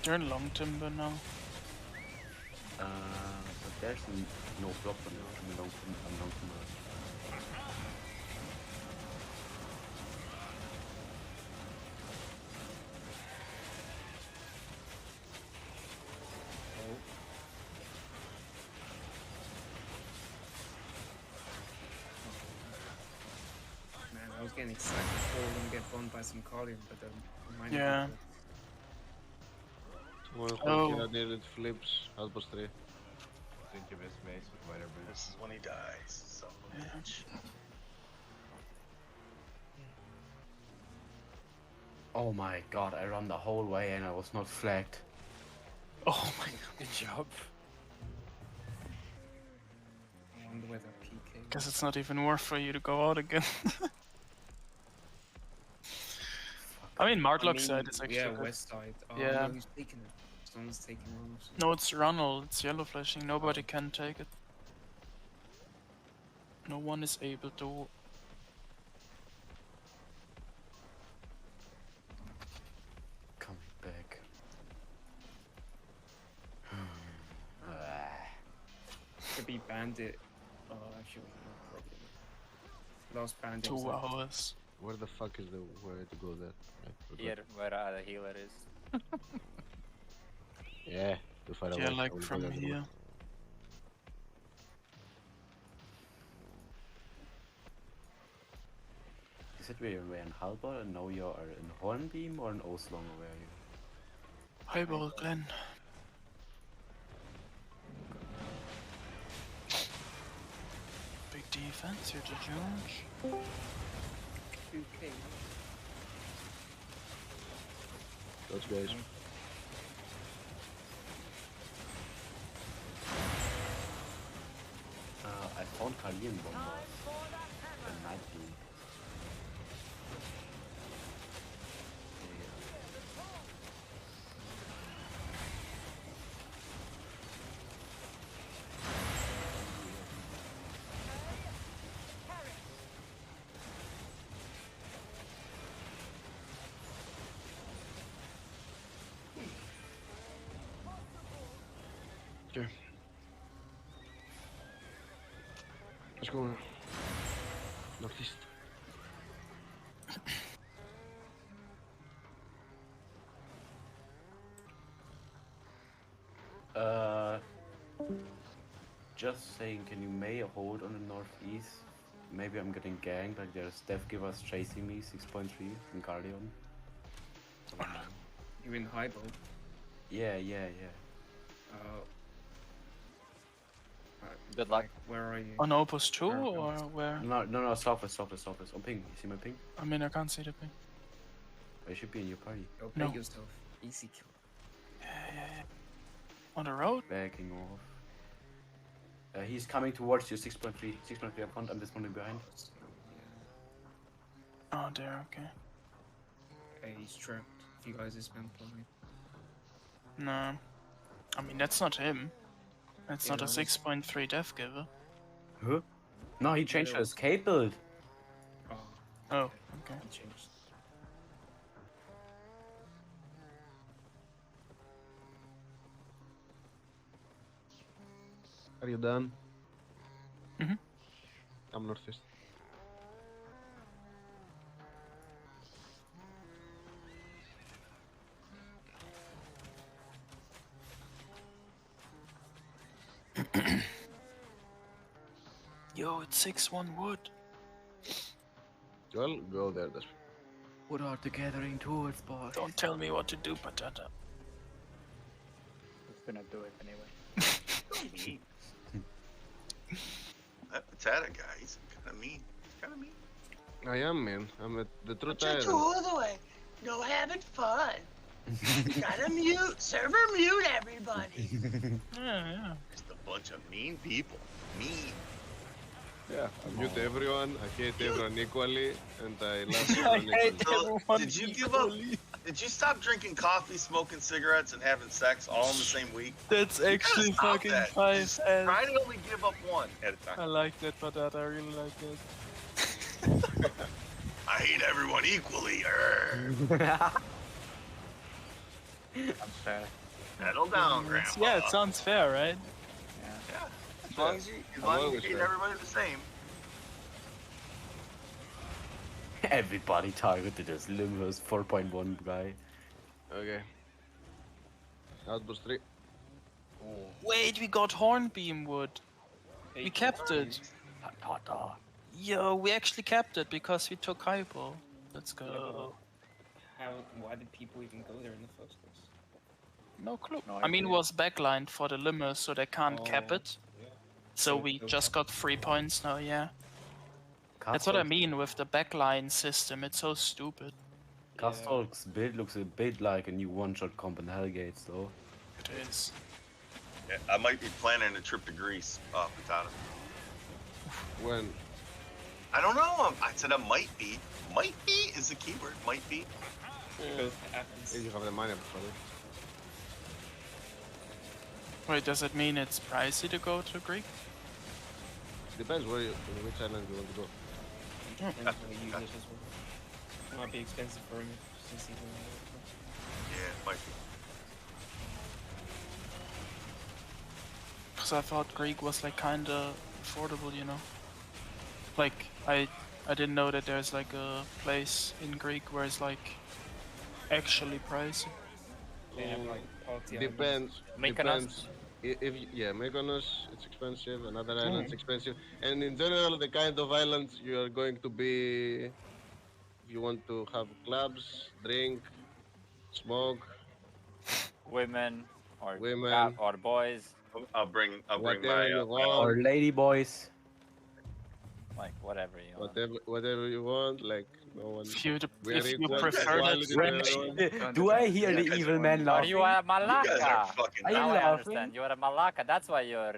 They're in long timber now. But there's no problem now. I'm long Man, I was getting excited before we're gonna get bombed by some Carlion, but mine Yeah. One Oh. here near it flips. Outpost 3. Incubus mace with minor boost. This is when he dies. So bitch. Oh my god, I ran the whole way and I was not flagged. Oh my god. Good job. I wonder where that PK was. Guess it's not even worth for you to go out again. I mean, Martlock's side is actually yeah, good. west side. Oh, Yeah. no, he's taking it. Someone's taking Ronald's. No, it's Ronald. It's yellow flashing. Nobody can take it. No one is able to. Coming back. Could be bandit. Oh, actually, no problem. Last bandit. 2 was like- hours. Where the fuck is the way to go there? I forgot. Here, where the healer is. Yeah, too far away. Yeah, I like will go from there tomorrow. here. You said we were in Halbor and now you are in Hornbeam or in Oslong, where are you? Highball Glen. Big defense here to George. 2K. Those guys. I found Karlian bombers. And Night Beam. Okay. Let's go now. Northeast. Just saying, can you may hold on the northeast? Maybe I'm getting ganked, like there's Death Givers chasing me, 6.3 in Guardian. You in Highball? Yeah. Good luck. Where are you? On Opus 2 Where or else? where? No, southwest. On ping, you see my ping? I mean, I can't see the ping. I should be in your party. Go No. play yourself. Easy kill. On the road? Backing off. He's coming towards you, 6.3. 6.3 up front, I'm just running behind. Oh, there, okay. Okay, he's trapped. If you guys is spam point. No. I mean, that's not him. That's Yeah, not a that was- 6.3 death giver. Huh? No, he changed Yeah, his escape build. Oh, Oh, okay. he changed. Are you done? Mhm. I'm northeast. Yo, it's 6-1 wood. Well, go there. That's What are the gathering towards, boy? Don't tell me what to do, Patata. He's gonna do it anyway. That potato guy, he's kind of mean. He's kind of mean. I am, man. I'm at the truth Put your island. tools away. Go having fun. Gotta mute. Server mute everybody. Yeah. Just a bunch of mean people. Mean. Yeah, I mute everyone. I hate everyone equally, and I love I everyone hate equally. So, did you give up? Did you stop drinking coffee, smoking cigarettes, and having sex all in the same week? That's You gotta actually stop fucking that. fine. Just try to only give up one at a I time. like that, Patata. I really like that. I hate everyone equally. That's fair. Settle down, Grandpa. Yeah, it sounds fair, right? Yeah. As long as you always treat fair. everybody the same. Everybody targeted as Limos 4.1 guy. Okay. Outburst 3. Wait, we got Hornbeam wood. We kept it. Yo, we actually kept it because we took Hypo. Let's go. Why did people even go there in the first place? No clue. No I mean, it idea. was backlined for the limers, so they can't cap Oh, it. yeah. So So we no just cap. got 3 points now, yeah. That's what I mean with the backline system. It's so stupid. Castor's build looks a bit like a new one-shot comp in Hellgates, though. It is. Yeah, I might be planning a trip to Greece, Potato. When? I don't know. I said I might be. Might be is the keyword. Might be. Because it happens. If you have the money, probably. Wait, does it mean it's pricey to go to Greek? Depends where you, which island you want to go. Depends how you use it as well. It might be expensive for him since he's Yeah, it might be. Because I thought Greek was like kinda affordable, you know? Like, I didn't know that there's like a place in Greek where it's like actually pricey. They have like party Depends. Mykonos. Depends. Yeah, Mykonos, it's expensive. Another island's expensive. And in general, the kind of islands you are going to be, if you want to have clubs, drink, smoke, Women or Women. or boys, I'll bring whatever my, you my want, Or lady boys. like whatever you want. whatever you want. Like no one. If you, We are if you equal. prefer that Equality to everyone. Do I hear the Yeah, evil man Are laughing? you a You guys are Malacca? fucking. Are you Now I laughing? understand. You're a Malacca. That's why you're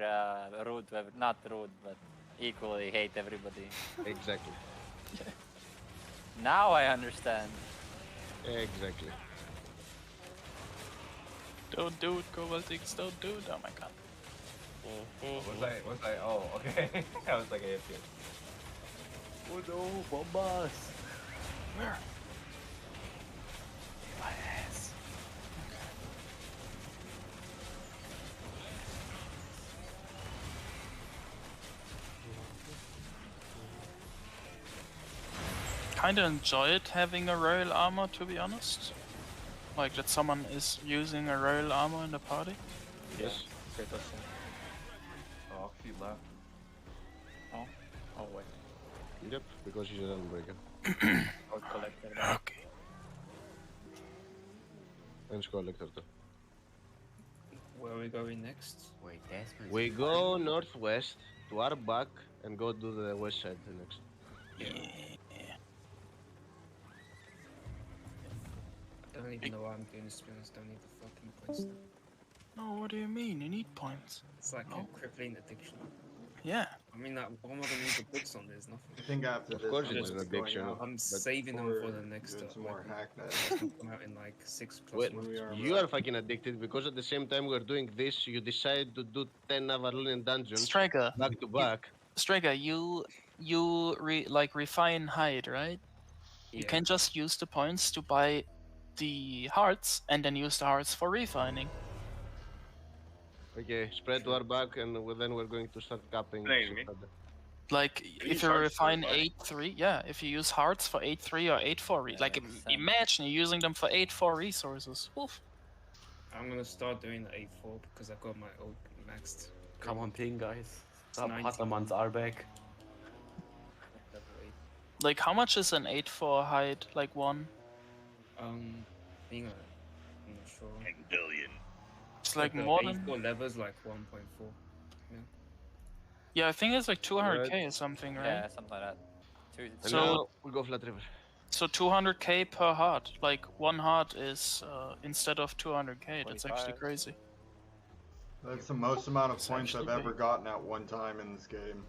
rude. Not rude, but equally hate everybody. Exactly. Now I understand. Exactly. don't do it, Kovaltix, don't do it. Oh my god. Was I? Oh, okay. I was like AFK. Oh no, bombas! Where? My ass. Kinda enjoyed having a royal armor, to be honest. Like that someone is using a royal armor in the party. Yes. Oh, she left. Oh wait. Yep. Because she's an unbreaker. I was collected. Okay. And she's collector too. Where are we going next? Wait, Desmond's We go northwest to our back and go to the west side next. Yeah. I don't even know why I'm doing this, to be honest. Don't need the fucking points now. No, what do you mean? You need points. It's like No. a crippling addiction. Yeah. I mean, like, what am I gonna use the books on? There's nothing. I think after Of this, course I'm it's just an going addiction, out I'm but saving them for the next doing some weapon. more hack That's net. gonna come out in like 6+ Wait, months. you are fucking addicted because at the same time we're doing this, you decide to do 10 Avalonian dungeons Striker. back to back. Striker, you refine hide, right? You Yeah. can just use the points to buy the hearts and then use the hearts for refining. Okay, spread to our back, and then we're going to start capping. Playing me. Like You if use you hearts for refine refining? 8-3, yeah, if you use hearts for 8-3 or 8-4, Yeah, like makes sense. imagine you're using them for 8-4 resources. Oof. I'm gonna start doing the 8-4 because I got my old maxed. Come on, ping, guys. Stop 19. Hattermans are back. Level 8. Like how much is an 8-4 hide? Like 1? Being I'm not sure. 10 billion. It's like the more than. 8-4 levels like 1.4. Yeah, I think it's like 200k or something, right? Yeah, something like that. And So- now we go Flat River. So 200k per heart. Like one heart is instead of 200k. That's actually 45. crazy. That's the most amount of It's points I've actually ever gotten at one time in this game.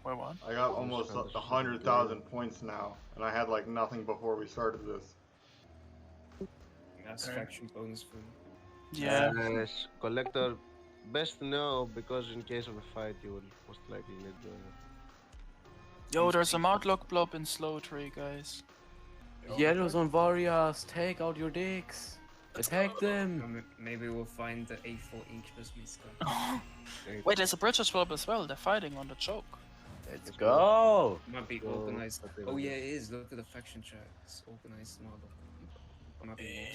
Wait, what? I got almost 100,000 points now, and I had like nothing before we started this. That's faction bonus for Yeah. Yes, Collector, best to know because in case of a fight you will most likely need Yo, there's a Mardlock blob in slow tree, guys. Yellows on warriors, take out your dicks. Attack them. Maybe we'll find the 8-4 Incubus Miska. Wait, there's a British blob as well. They're fighting on the choke. Let's go. Might be Go, organized. but they Oh will yeah, do. it is. Look at the faction chat. It's organized Marduk. Might be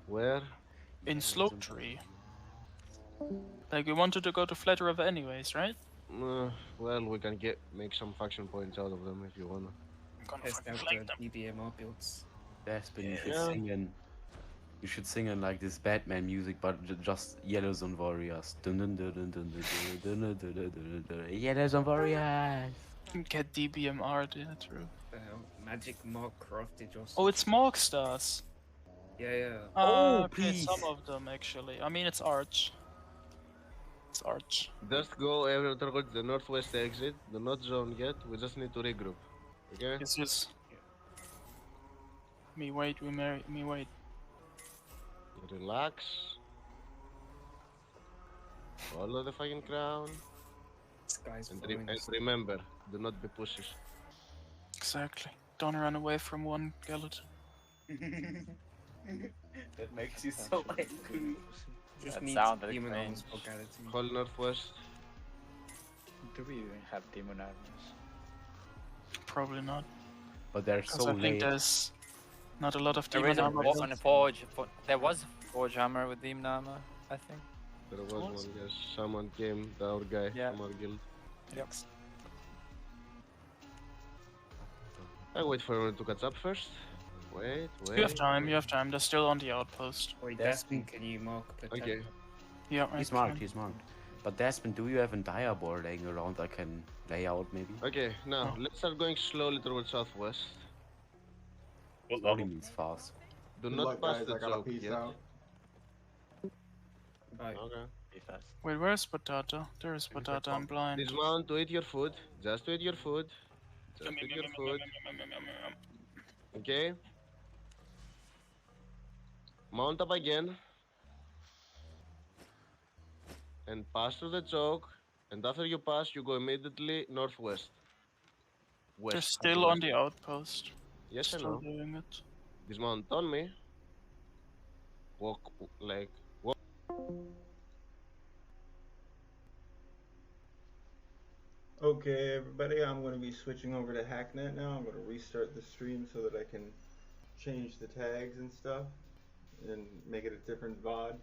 more Where? In slow tree. Like we wanted to go to Flat River anyways, right? Well, we can make some faction points out of them if you wanna. I'm gonna Test fucking out flank the them. DBMR builds. Despin, you should Yeah. sing in. You should sing in like this Batman music, but just yellows on warriors. Dun dun dun dun dun dun dun dun dun dun dun dun. Yellows on warriors. Get DBMR, yeah, true. The hell? Magic Mark crafted your. Oh, it's Morg stars. Yeah, yeah. Oh, Okay, please. some of them actually. I mean, it's Arch. It's Arch. Just go every towards the northwest exit. Do not zone yet. We just need to regroup. Okay? Yes, yes. Me wait, me wait. Relax. Follow the fucking crown. This guy's And, following and us. remember, do not be pussies. Exactly. Don't run away from one skeleton. That makes you so angry. Just That need sounded demon strange. arms for Galaxy. Hold northwest. Do we even have demon armies? Probably not. But they're 'Cause so I think late. there's not a lot of There demon is a armor. on a forge. There was a forge hammer with demon armor, I think. There was one, yes. Someone came, our guy Yeah. from our guild. Yep. I wait for everyone to catch up first. Wait. You have time, you have time. They're still on the outpost. Wait, That's- Despin, can you mark protect? Okay. Yeah, I He's marked, can. he's marked. But Desmond, do you have a diabor laying around I can lay out maybe? Okay, now Oh. let's start going slowly towards southwest. Slowly means fast. Do Good not luck, pass guys. the I gotta choke peace yet. out. Right. Okay. Be fast. Wait, where's Patata? There is Patata, I'm blind. Dismount to eat your food. Just to eat your food. Just eat your food. Okay. Mount up again. And pass through the choke. And after you pass, you go immediately northwest. West. They're still on the outpost. Yes, I Still know. doing it. Dismount on me. Walk like walk. Okay, everybody, I'm going to be switching over to Hacknet now. I'm going to restart the stream so that I can change the tags and stuff and make it a different VOD.